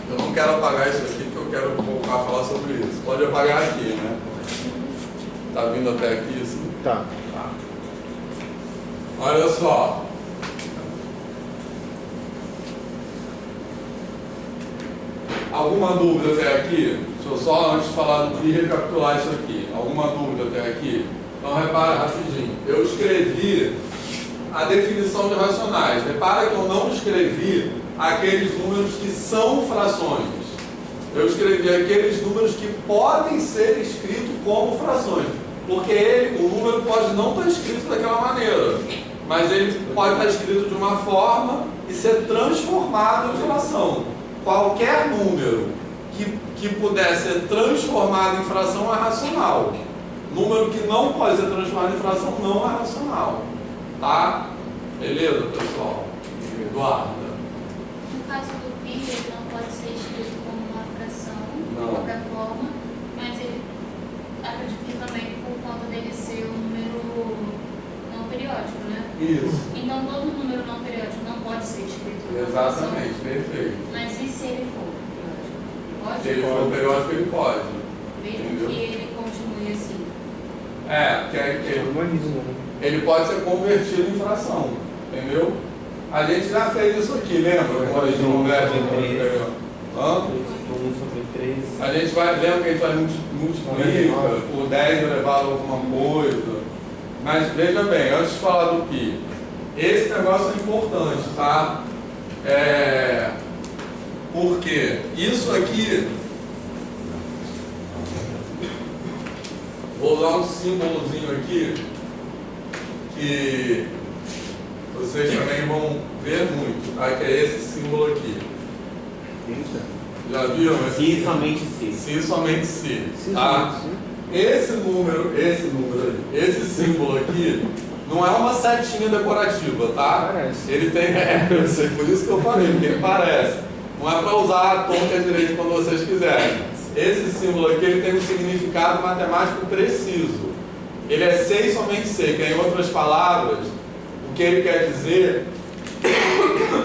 Eu não quero apagar isso aqui, porque eu quero voltar a falar sobre isso. Pode apagar aqui, né? Tá vindo até aqui isso? Tá. Olha só. Alguma dúvida até aqui? Deixa eu só, antes de falar do π, recapitular isso aqui. Alguma dúvida até aqui? Então, repara rapidinho. Eu escrevi a definição de racionais. Repara que eu não escrevi aqueles números que são frações. Eu escrevi aqueles números que podem ser escritos como frações. Porque o número pode não estar escrito daquela maneira, mas ele pode estar escrito de uma forma e ser transformado em fração. Qualquer número que puder ser transformado em fração é racional. Número que não pode ser transformado em fração não é racional. Tá? Beleza, pessoal? Eduardo. No caso do π, ele não pode ser escrito como uma fração, Não. de qualquer forma, mas ele, acredito que também por conta dele ser um número não periódico, né? Isso. Então todo número não periódico não pode ser escrito como uma fração. Exatamente, perfeito. Mas e se ele for periódico? Pode? Se ele for periódico, ele pode. Mesmo Entendeu? que ele continue assim. Ele pode ser convertido em fração, entendeu? A gente já fez isso aqui, lembra? Quando a gente converte a gente vai, lembra que a gente vai multiplica por 10 elevado a alguma coisa. Mas veja bem, antes de falar do π, esse negócio é importante, tá? Porque isso aqui, vou usar um símbolozinho aqui que vocês também vão ver muito, tá? Que é esse símbolo aqui. Já viram? Se somente se. Se somente se. Tá? Esse número aí, esse símbolo aqui, não é uma setinha decorativa, tá? Parece. Ele tem. Eu sei, por isso que eu falei, porque ele parece. Não é para usar a torta direita quando vocês quiserem. Esse símbolo aqui ele tem um significado matemático preciso. Ele é se e somente se, que em outras palavras, o que ele quer dizer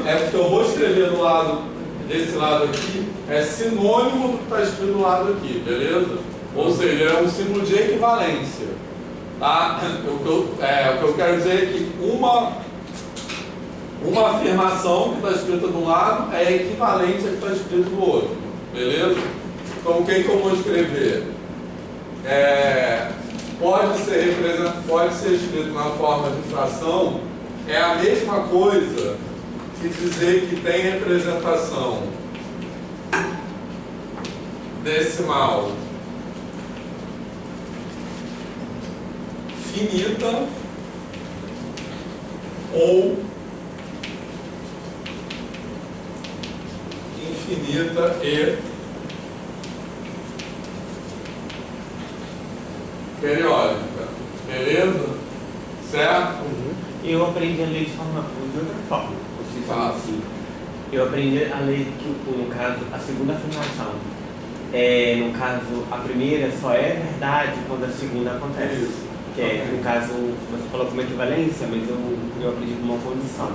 é porque eu vou escrever do lado desse lado aqui, é sinônimo do que está escrito do lado aqui, beleza? Ou seja, é um símbolo de equivalência. Tá? O que eu quero dizer é que uma afirmação que está escrita de um lado é equivalente à que está escrito do outro, beleza? Então o que eu vou escrever? Pode ser escrito na forma de fração, é a mesma coisa que dizer que tem representação decimal finita ou infinita e periódica. Beleza? Certo? Eu aprendi a ler de outra forma. Assim. Eu aprendi a ler que, no caso, a segunda afirmação. No caso, a primeira só é verdade quando a segunda acontece. Isso. Que é, no caso, você falou como equivalência, mas eu aprendi como uma condição.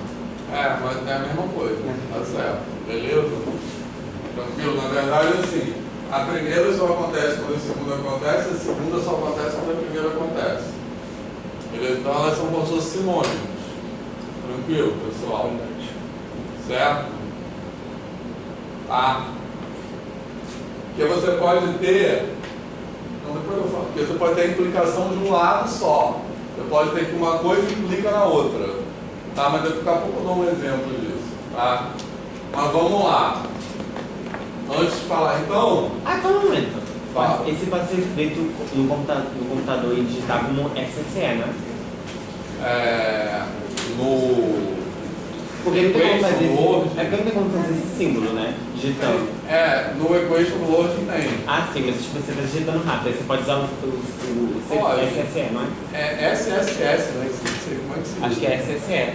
Mas é a mesma coisa. Tá certo. Beleza? Tranquilo? Na verdade, assim, a primeira só acontece quando a segunda acontece, a segunda só acontece quando a primeira acontece. Beleza? Então elas são como se fossem sinônimos. Tranquilo, pessoal? Certo? Tá? Porque você pode ter, não, depois eu falo, porque você pode ter a implicação de um lado só. Você pode ter que uma coisa implica na outra. Tá? Mas daqui a pouco eu dou um exemplo disso. Tá? Mas vamos lá. Antes de falar, então. Só um momento. Fala. Esse pode ser feito no computador e digitar como SSE, né? Porque não tem como fazer Word. É porque não tem como fazer esse símbolo, né? Digitando. No Equation do Word tem. Sim, mas tipo, você está digitando rápido, aí você pode usar o SSE, não é? É SSS, né? Não sei como é que se diz. Acho que é SSE.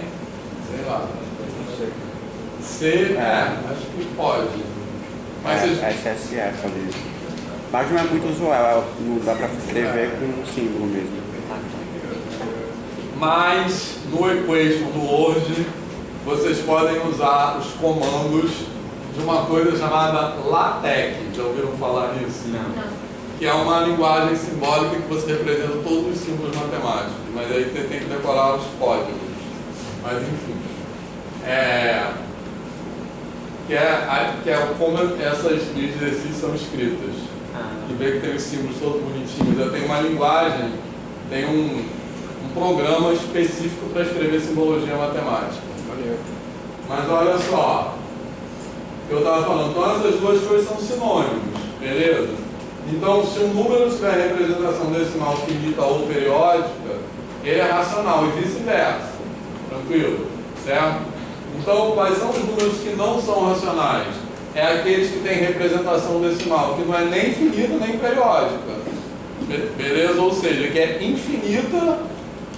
Sei lá. Acho que pode. Mas SSE, falei. Mas não é muito usual, não dá pra escrever com um símbolo mesmo. Mas no Equation do Word, vocês podem usar os comandos de uma coisa chamada LaTeX. Já ouviram falar nisso? Não. Que é uma linguagem simbólica que você representa todos os símbolos matemáticos. Mas aí você tem que decorar os códigos. Mas enfim. Que é como essas linhas de exercício são escritas. E vê que tem os símbolos todos bonitinhos. Eu tenho uma linguagem, tem um programa específico para escrever simbologia matemática. Mas olha só, eu estava falando, então essas duas coisas são sinônimos, beleza? Então, se um número tiver representação decimal finita ou periódica, ele é racional e vice-versa. Tranquilo? Certo? Então, quais são os números que não são racionais? É aqueles que têm representação decimal, que não é nem finita nem periódica. Beleza? Ou seja, que é infinita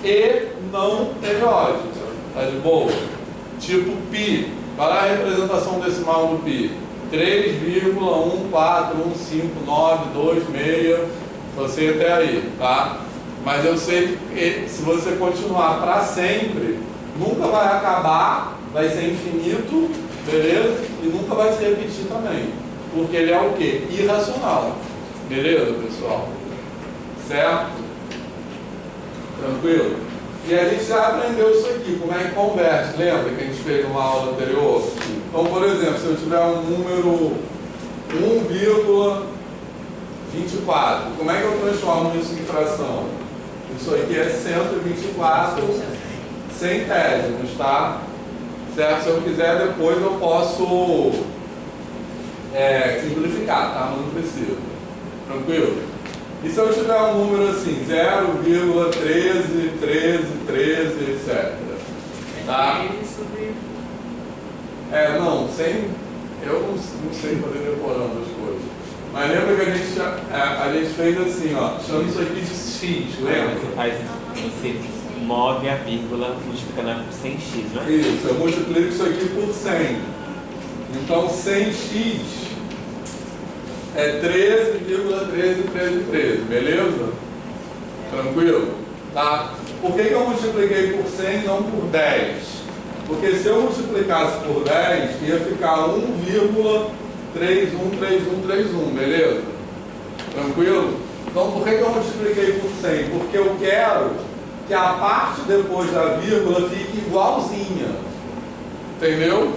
e não periódica. Tá de boa? Tipo π. Qual é a representação decimal do π? 3,1415926. Você até aí, tá? Mas eu sei que se você continuar para sempre, nunca vai acabar, vai ser infinito, beleza? E nunca vai se repetir também. Porque ele é o quê? Irracional. Beleza, pessoal? Certo? Tranquilo? E a gente já aprendeu isso aqui, como é que converte, lembra que a gente fez numa aula anterior? Então, por exemplo, se eu tiver um número 1,24, como é que eu transformo isso em fração? Isso aqui é 124 centésimos, tá? Certo? Se eu quiser, depois eu posso simplificar, tá? Mas não precisa. Tranquilo? E se eu tiver um número assim, 0,13, 13, etc. Tá? Eu não sei fazer decorando as coisas. Mas lembra que a gente fez assim, ó, chama isso aqui de x, lembra? Você move a vírgula multiplicando por 100x, não é? Isso, eu multiplico isso aqui por 100. Então 100x é 13,131313, beleza? Tranquilo? Tá? Por que eu multipliquei por 100 e não por 10? Porque se eu multiplicasse por 10, ia ficar 1,313131, beleza? Tranquilo? Então por que eu multipliquei por 100? Porque eu quero que a parte depois da vírgula fique igualzinha. Entendeu?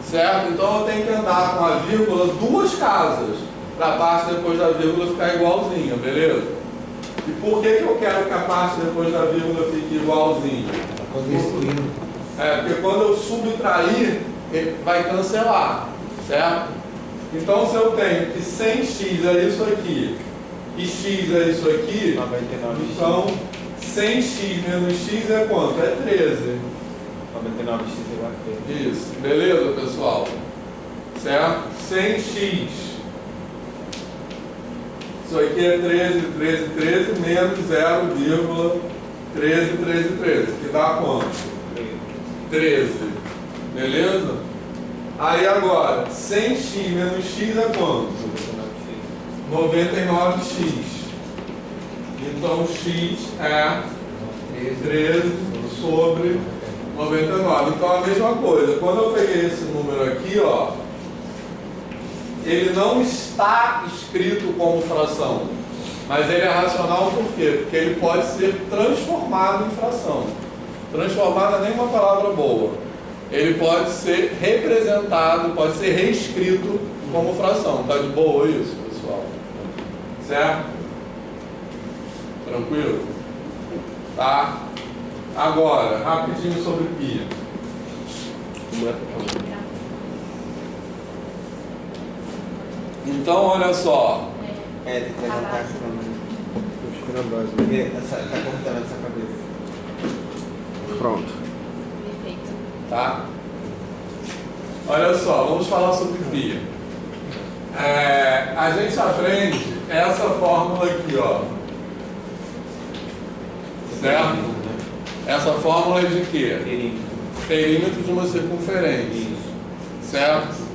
Certo? Então eu tenho que andar com a vírgula duas casas para a parte depois da vírgula ficar igualzinha, beleza? E por que eu quero que a parte depois da vírgula fique igualzinha? Porque quando eu subtrair, ele vai cancelar, certo? Então se eu tenho que 100x é isso aqui e x é isso aqui, 99x. então 100x menos x é quanto? É 13. 99x igual a 13. Isso, beleza, pessoal? certo? 100x. Isso aqui é 13, 13, 13 menos 0,13, 13, 13, que dá quanto? 13. Beleza? Aí agora, 100x menos x é quanto? 99x. Então x é 13 sobre 99. Então a mesma coisa. Quando eu peguei esse número aqui, ó, ele não está escrito como fração, mas ele é racional por quê? Porque ele pode ser transformado em fração. Transformado é nem uma palavra boa. Ele pode ser representado, pode ser reescrito como fração. Tá de boa isso, pessoal? Certo? Tranquilo? Tá? Agora, rapidinho sobre π. Então, olha só. Tem que levantar a câmera. Porque tá cortando essa cabeça. Pronto. Perfeito. Tá? Olha só, vamos falar sobre π. A gente aprende essa fórmula aqui, ó. Certo? Essa fórmula é de quê? Perímetro de uma circunferência. Certo?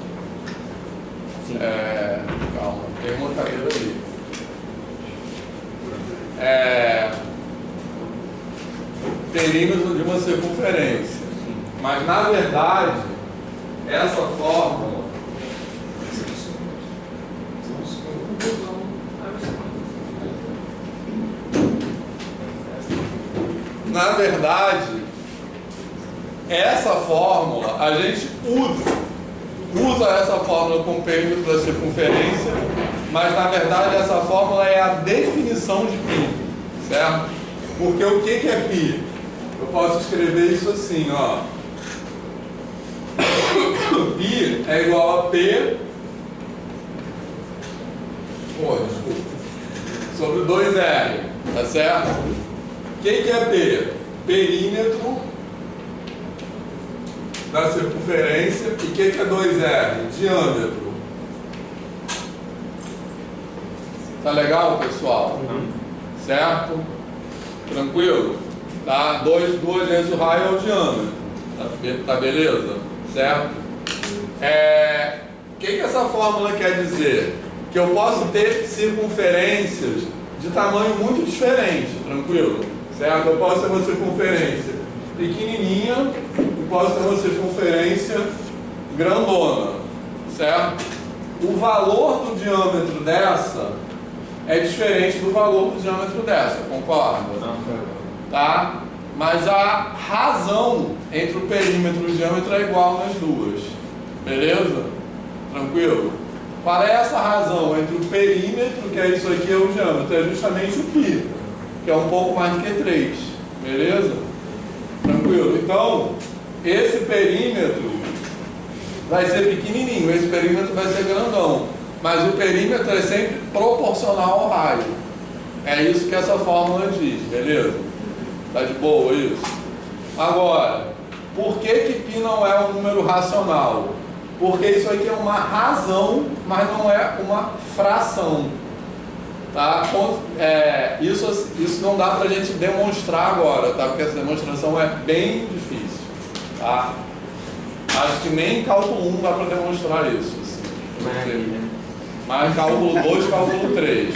Calma, tem uma cadeira ali. Perímetro de uma circunferência. Mas na verdade, essa fórmula na verdade, essa fórmula, a gente usa essa fórmula com o perímetro da circunferência, mas na verdade essa fórmula é a definição de π, certo? Porque o que é π? Eu posso escrever isso assim, ó. π é igual a P sobre 2R, tá certo? O que é P? Perímetro da circunferência. E o que é 2R? Diâmetro. Tá legal, pessoal? Certo? Tranquilo? Tá? 2 vezes o raio é o diâmetro. Tá beleza? Certo? O que essa fórmula quer dizer? Que eu posso ter circunferências de tamanho muito diferente. Tranquilo? Certo? Eu posso ter uma circunferência pequenininha e posso ter uma circunferência grandona, certo? O valor do diâmetro dessa é diferente do valor do diâmetro dessa, concorda? Tá? Mas a razão entre o perímetro e o diâmetro é igual nas duas, beleza? Tranquilo? Qual é essa razão entre o perímetro, que é isso aqui, e o diâmetro? É justamente o π, que é um pouco mais do que 3, beleza? Tranquilo? Então, esse perímetro vai ser pequenininho, esse perímetro vai ser grandão, mas o perímetro é sempre proporcional ao raio. É isso que essa fórmula diz, beleza? Tá de boa isso? Agora, por que π não é um número racional? Porque isso aqui é uma razão, mas não é uma fração. Tá? Isso não dá pra gente demonstrar agora, tá? Porque essa demonstração é bem difícil. Tá? Acho que nem em cálculo 1 dá para demonstrar isso. Assim. Mas cálculo 2 e cálculo 3.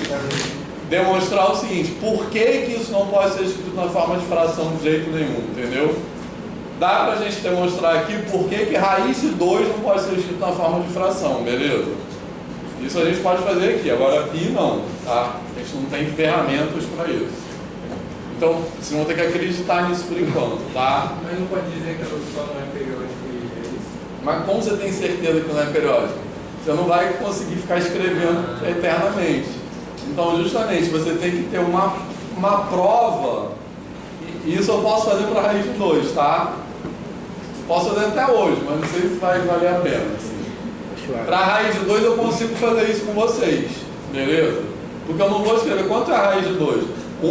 Demonstrar o seguinte: por que isso não pode ser escrito na forma de fração de jeito nenhum, entendeu? Dá pra gente demonstrar aqui por que raiz de 2 não pode ser escrito na forma de fração, beleza? Isso a gente pode fazer aqui, agora π não, tá? A gente não tem ferramentas para isso. Então, vocês vão ter que acreditar nisso por enquanto, tá? Mas não pode dizer que a solução não é periódica e é isso? Mas como você tem certeza que não é periódica? Você não vai conseguir ficar escrevendo eternamente. Então, justamente, você tem que ter uma prova, e isso eu posso fazer para a raiz de 2, tá? Posso fazer até hoje, mas não sei se vai valer a pena. Assim. Para a raiz de 2 eu consigo fazer isso com vocês, beleza? Porque eu não vou escrever quanto é a raiz de 2? 1,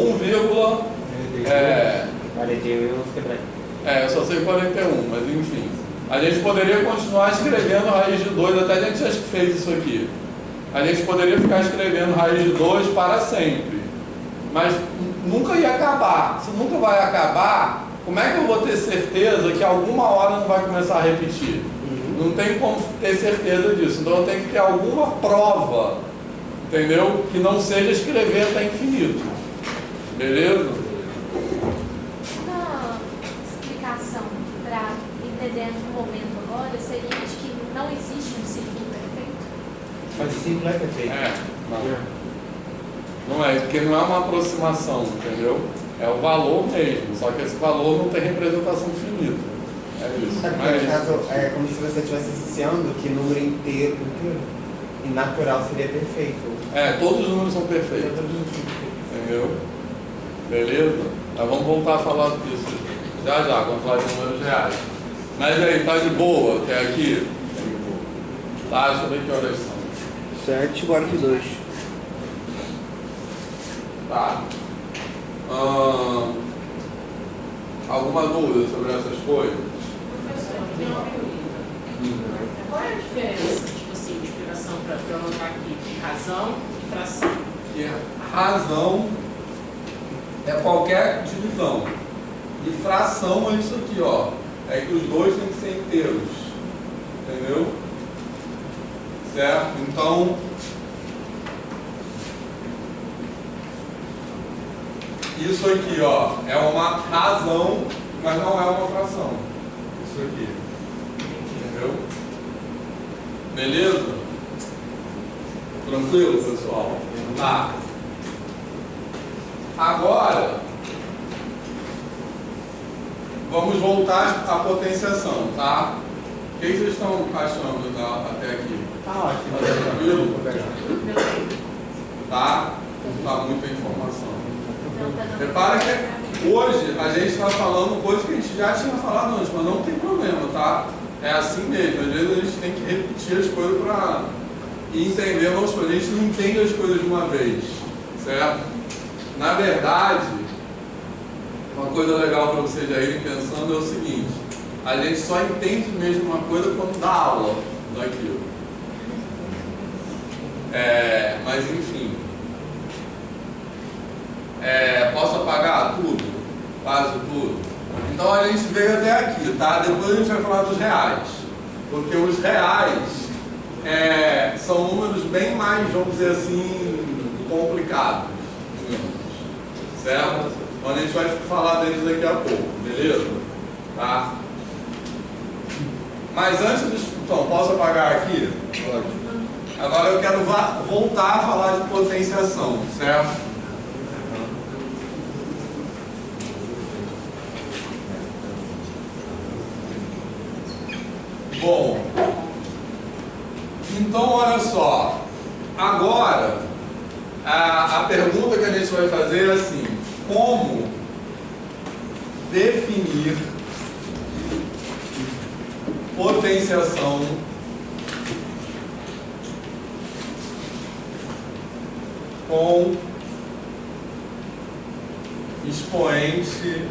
eu só sei 41, mas enfim. A gente poderia continuar escrevendo raiz de 2, até a gente acho que fez isso aqui. A gente poderia ficar escrevendo raiz de 2 para sempre. Mas nunca ia acabar. Se nunca vai acabar, como é que eu vou ter certeza que alguma hora não vai começar a repetir? Não tem como ter certeza disso. Então eu tenho que ter alguma prova, entendeu? Que não seja escrever até infinito. Beleza? Uma explicação para entender no momento agora seria de que não existe um ciclo perfeito. Mas o ciclo é perfeito. Não é, porque não é uma aproximação, entendeu? É o valor mesmo, só que esse valor não tem representação finita. É isso. No caso, é como se você estivesse associando que número inteiro e natural seria perfeito. Todos os números são perfeitos. Entendeu? Beleza? Nós vamos voltar a falar disso já, quando falar de números reais. Mas aí, tá de boa até aqui? Tá, deixa eu ver que horas são. 7h42. Tá. Alguma dúvida sobre essas coisas? Professor, tem uma pergunta. Qual é a diferença, tipo assim, de explicação para eu anotar aqui, de razão e fração? Que razão é qualquer divisão. E fração é isso aqui, ó. É que os dois têm que ser inteiros. Entendeu? Certo? Então, isso aqui, ó, é uma razão, mas não é uma fração. Isso aqui. Entendeu? Beleza? Tranquilo, pessoal? Tá. Agora, vamos voltar à potenciação, tá? O que vocês estão achando até aqui? Tá ótimo. Tá tranquilo? Tá? Tá muita informação. Repara que hoje a gente está falando coisas que a gente já tinha falado antes, mas não tem problema, tá? É assim mesmo. Às vezes a gente tem que repetir as coisas para ir entendendo as coisas. A gente não entende as coisas de uma vez, certo? Na verdade, uma coisa legal para vocês já irem pensando é o seguinte: a gente só entende mesmo uma coisa quando dá aula daquilo. Mas enfim. Posso apagar tudo? Quase tudo? Então a gente veio até aqui, tá? Depois a gente vai falar dos reais. Porque os reais são números bem mais, vamos dizer assim, complicados. Certo? Então a gente vai falar deles daqui a pouco, beleza? Tá? Mas antes disso, então, posso apagar aqui? Pode. Agora eu quero voltar a falar de potenciação, certo? Bom, então olha só, agora a pergunta que a gente vai fazer é assim: como definir potenciação com expoente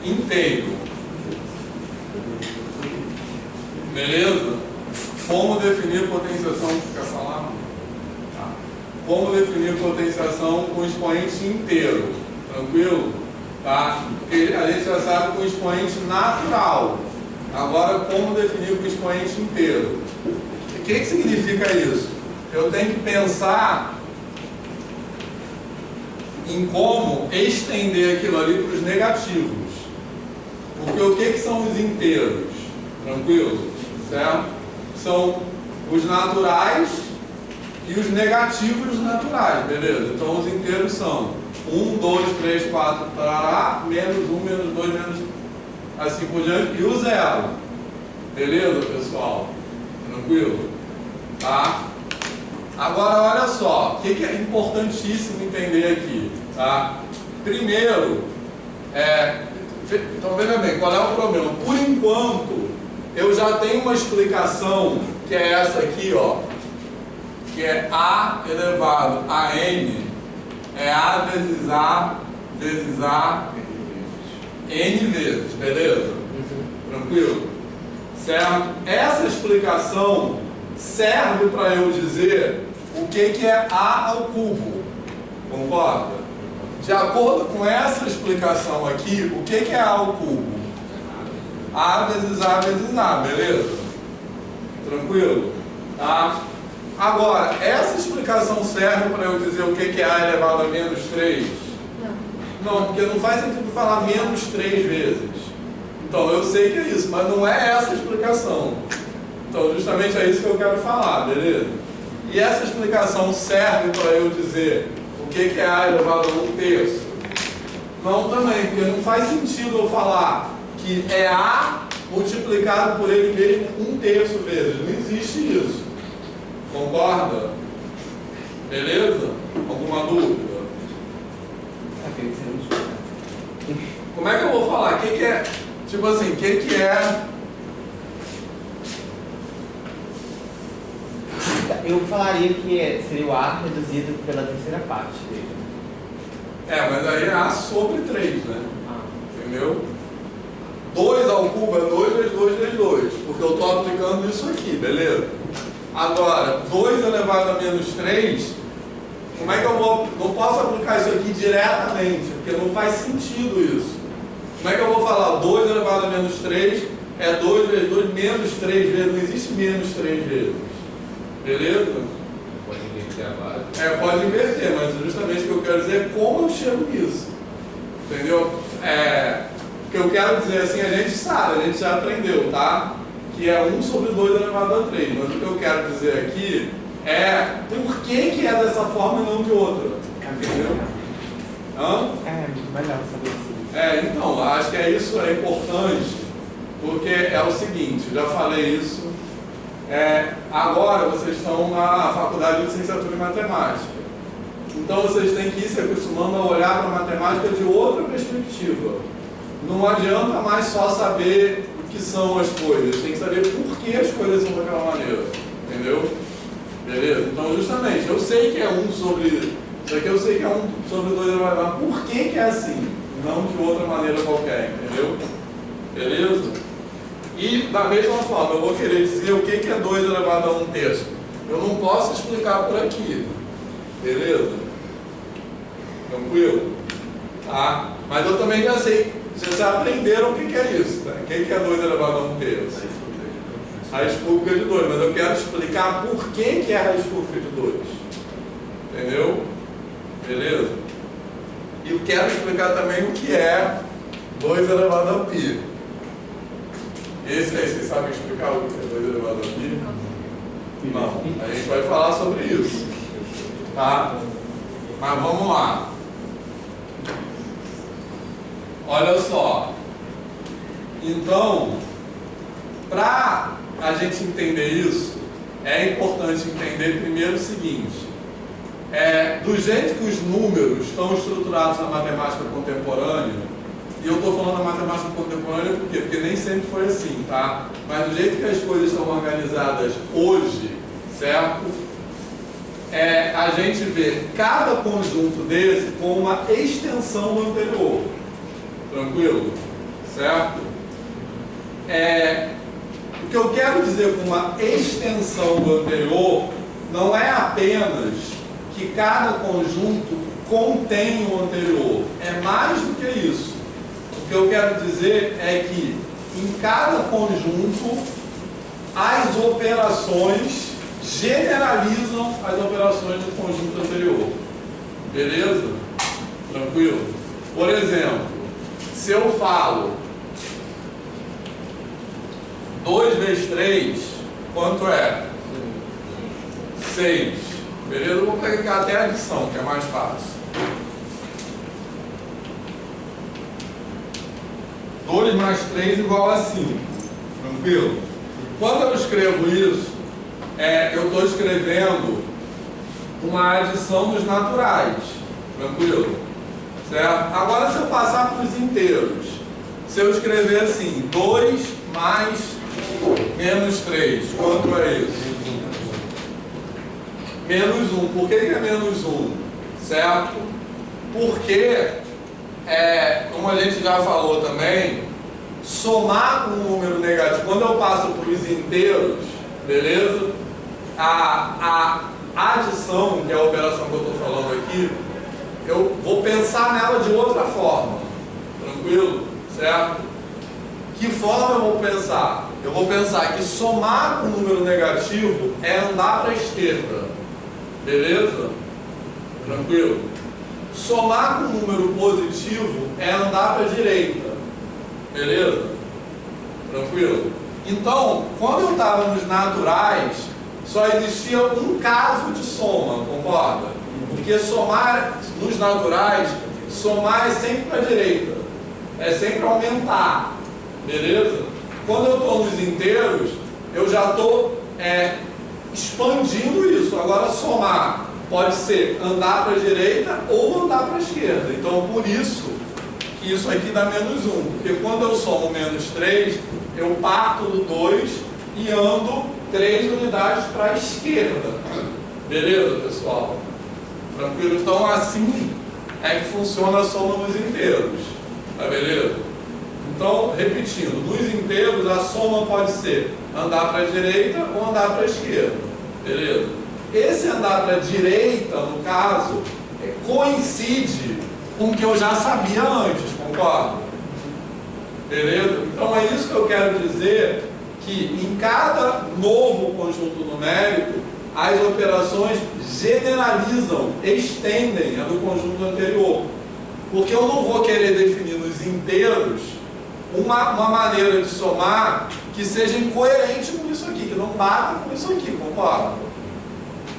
inteiro? Beleza? Como definir potenciação? Quer falar? Tá. Como definir potenciação com expoente inteiro? Tranquilo? Tá? Porque a gente já sabe com expoente natural. Agora, como definir com expoente inteiro? O que significa isso? Eu tenho que pensar em como estender aquilo ali para os negativos. Porque o que são os inteiros? Tranquilo? Certo? São os naturais e os negativos naturais, beleza? Então os inteiros são 1, 2, 3, 4, tarará, menos 1, menos 2, menos assim por diante, e o zero. Beleza, pessoal? Tranquilo? Tá? Agora, olha só, o que é importantíssimo entender aqui, tá? Primeiro, então veja bem, qual é o problema? Por enquanto, eu já tenho uma explicação, que é essa aqui, ó, que é A elevado a N, é A vezes A vezes A, N vezes, beleza? Tranquilo? certo? Essa explicação serve para eu dizer o que é A ao cubo, concorda? De acordo com essa explicação aqui, o que é A ao cubo? A vezes A vezes A, beleza? Tranquilo? Tá? Agora, essa explicação serve para eu dizer o que é A elevado a menos 3? Não, porque não faz sentido falar menos 3 vezes. Então, eu sei que é isso, mas não é essa a explicação. Então, justamente é isso que eu quero falar, beleza? E essa explicação serve para eu dizer o que é A elevado a 1/3? Não também, porque não faz sentido eu falar que é A multiplicado por ele mesmo 1/3 vezes. Não existe isso. Concorda? Beleza? Alguma dúvida? Como é que eu vou falar? O que é... Tipo assim, o que é... Eu falaria que seria o A reduzido pela terceira parte dele. Mas aí é A sobre 3, né? Entendeu? 2 ao cubo é 2 vezes 2 vezes 2, porque eu estou aplicando isso aqui, beleza? Agora, 2 elevado a menos 3, como é que eu vou... Não posso aplicar isso aqui diretamente, porque não faz sentido isso. Como é que eu vou falar? 2 elevado a menos 3 é 2 vezes 2 menos 3 vezes, não existe menos 3 vezes. Beleza? Pode inverter a base. Pode inverter, mas justamente o que eu quero dizer é como eu chego nisso. Entendeu? O que eu quero dizer assim, a gente sabe, a gente já aprendeu, tá? Que é 1 sobre 2 elevado a 3. Mas o que eu quero dizer aqui é por que é dessa forma e não de outra. Entendeu? Melhor saber assim. Então, acho que isso é importante, porque é o seguinte, já falei isso. Agora vocês estão na faculdade de licenciatura em matemática. Então vocês têm que ir se acostumando a olhar para a matemática de outra perspectiva. Não adianta mais só saber o que são as coisas, tem que saber por que as coisas são daquela maneira. Entendeu? Beleza? Então justamente, eu sei que é 1 sobre... Isso aqui eu sei que é 1 sobre 2 elevado a 1. Por que é assim? Não de outra maneira qualquer, entendeu? Beleza? E da mesma forma, eu vou querer dizer o que é 2 elevado a 1/3. Eu não posso explicar por aqui. Beleza? Tranquilo? Tá? Mas eu também já sei. Vocês já aprenderam o que é isso, né? O que é 2 elevado a 1/3? Raiz cúbica de 2. Mas eu quero explicar por que é raiz cúbica de 2. Entendeu? Beleza? E eu quero explicar também o que é 2 elevado a π. Esse aí, vocês sabem explicar o que é 2 elevado a π? Não. A gente vai falar sobre isso. Tá? Mas vamos lá. Olha só. Então, para a gente entender isso, é importante entender primeiro o seguinte. Do jeito que os números estão estruturados na matemática contemporânea, e eu estou falando da matemática contemporânea por quê? Porque nem sempre foi assim, tá? Mas do jeito que as coisas estão organizadas hoje, certo? A gente vê cada conjunto desse com uma extensão do anterior. Tranquilo? Certo? O que eu quero dizer com uma extensão do anterior não é apenas que cada conjunto contém o anterior. É mais do que isso. O que eu quero dizer é que em cada conjunto as operações generalizam as operações do conjunto anterior. Beleza? Tranquilo? Por exemplo, se eu falo 2 vezes 3, quanto é? 6. Beleza? Eu vou pegar até a adição, que é mais fácil. 2 mais 3 igual a 5. Tranquilo? Quando eu escrevo isso, eu estou escrevendo uma adição dos naturais. Tranquilo? Certo? Agora, se eu passar para os inteiros, se eu escrever assim, 2 mais menos 3, quanto é isso? Menos 1. Por que é menos 1? Certo? Porque, como a gente já falou também, somar com um número negativo, quando eu passo para os inteiros, beleza? A adição, que é a operação que eu estou falando aqui, eu vou pensar nela de outra forma, tranquilo? Certo? Que forma eu vou pensar? Eu vou pensar que somar com um número negativo é andar para a esquerda, beleza? Tranquilo? Somar com um número positivo é andar para a direita, beleza? Tranquilo? Então, quando eu estava nos naturais, só existia um caso de soma, concorda? Porque somar nos naturais, somar é sempre para a direita, é sempre aumentar, beleza? Quando eu estou nos inteiros, eu já estou expandindo isso. Agora, somar pode ser andar para a direita ou andar para a esquerda. Então, por isso que isso aqui dá menos 1. Porque quando eu somo menos 3, eu parto do 2 e ando 3 unidades para a esquerda. Beleza, pessoal? Tranquilo? Então, assim é que funciona a soma nos inteiros. Tá beleza? Então, repetindo, nos inteiros a soma pode ser andar para a direita ou andar para a esquerda. Beleza? Esse andar para a direita, no caso, coincide com o que eu já sabia antes, concorda? Beleza? Então é isso que eu quero dizer, que em cada novo conjunto numérico, as operações generalizam, estendem a do conjunto anterior. Porque eu não vou querer definir nos inteiros uma maneira de somar que seja incoerente com isso aqui, que não bata com isso aqui, concorda?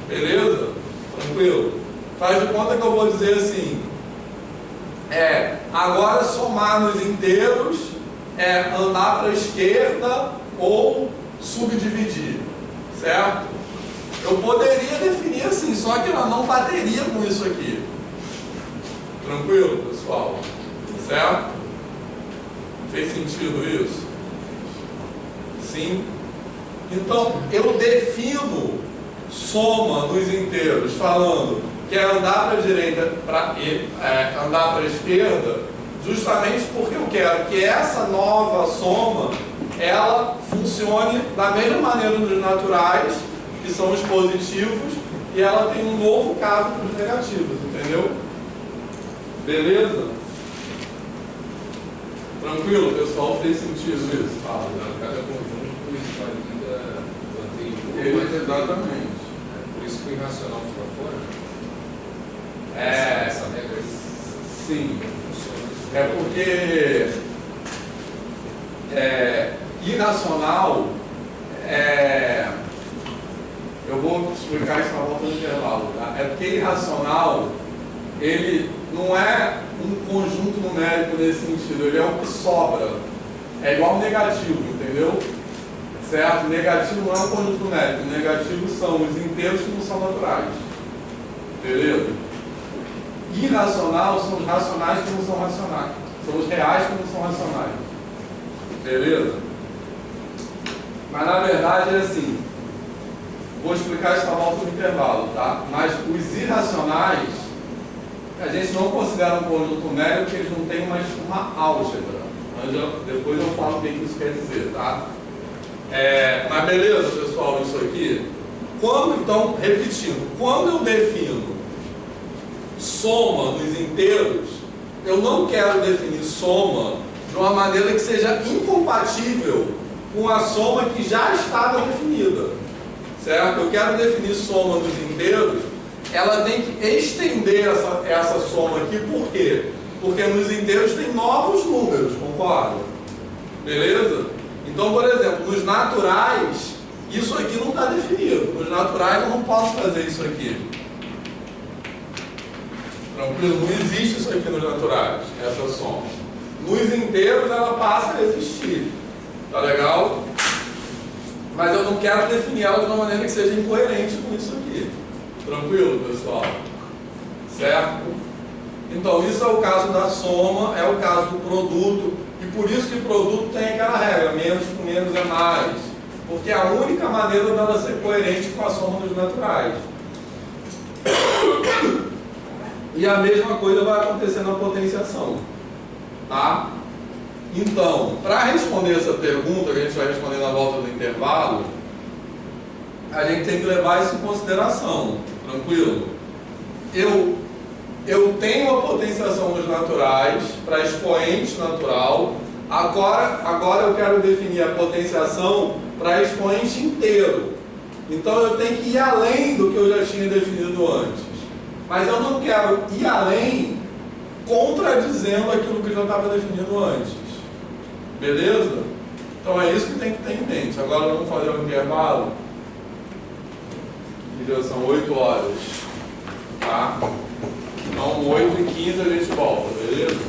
Beleza? Tranquilo? Faz de conta que eu vou dizer assim, agora somar nos inteiros é andar para a esquerda ou subdividir, certo? Eu poderia definir assim, só que ela não bateria com isso aqui. Tranquilo, pessoal? Certo? Fez sentido isso? Sim? Então, eu defino soma nos inteiros falando que é andar para a direita, andar para a esquerda, justamente porque eu quero que essa nova soma ela funcione da mesma maneira nos naturais, que são os positivos, e ela tem um novo caso para os negativos, entendeu? Beleza? Tranquilo, pessoal? Fez sentido isso? Cada conjunto valida o anterior. Exatamente. Por isso que o irracional fica fora? Essa regra sim. Funciona. É porque irracional eu vou explicar isso na volta do intervalo, tá? É porque irracional ele não é um conjunto numérico nesse sentido, ele é o que sobra. É igual negativo, entendeu? Certo? Negativo não é um conjunto numérico, negativo são os inteiros que não são naturais. Beleza? Irracional são os racionais que não são racionais. São os reais que não são racionais. Beleza? Mas na verdade é assim. Vou explicar isso na volta do intervalo, tá? Mas os irracionais, a gente não considera um conjunto numérico porque eles não têm uma álgebra. Depois eu falo o que isso quer dizer, tá? Mas beleza, pessoal, isso aqui. Então, repetindo, quando eu defino soma nos inteiros, eu não quero definir soma de uma maneira que seja incompatível com a soma que já estava definida, certo? Eu quero definir soma nos inteiros, ela tem que estender essa soma aqui, por quê? Porque nos inteiros tem novos números, concorda? Beleza? Então, por exemplo, nos naturais, isso aqui não está definido. Nos naturais eu não posso fazer isso aqui. Tranquilo? Não existe isso aqui nos naturais, essa soma. Nos inteiros ela passa a existir. Tá legal? Mas eu não quero definir ela de uma maneira que seja incoerente com isso aqui. Tranquilo, pessoal? Certo? Então, isso é o caso da soma, é o caso do produto, e por isso que o produto tem aquela regra, menos com menos é mais, porque é a única maneira dela ser coerente com a soma dos naturais. E a mesma coisa vai acontecer na potenciação, tá? Então, para responder essa pergunta, que a gente vai responder na volta do intervalo, a gente tem que levar isso em consideração, tranquilo? Eu tenho a potenciação dos naturais para expoente natural, agora eu quero definir a potenciação para expoente inteiro. Então eu tenho que ir além do que eu já tinha definido antes. Mas eu não quero ir além contradizendo aquilo que já estava definido antes. Beleza? Então é isso que tem que ter em mente. Agora vamos fazer um intervalo. Que já são 8 horas. Tá? Então 8h15 a gente volta, beleza?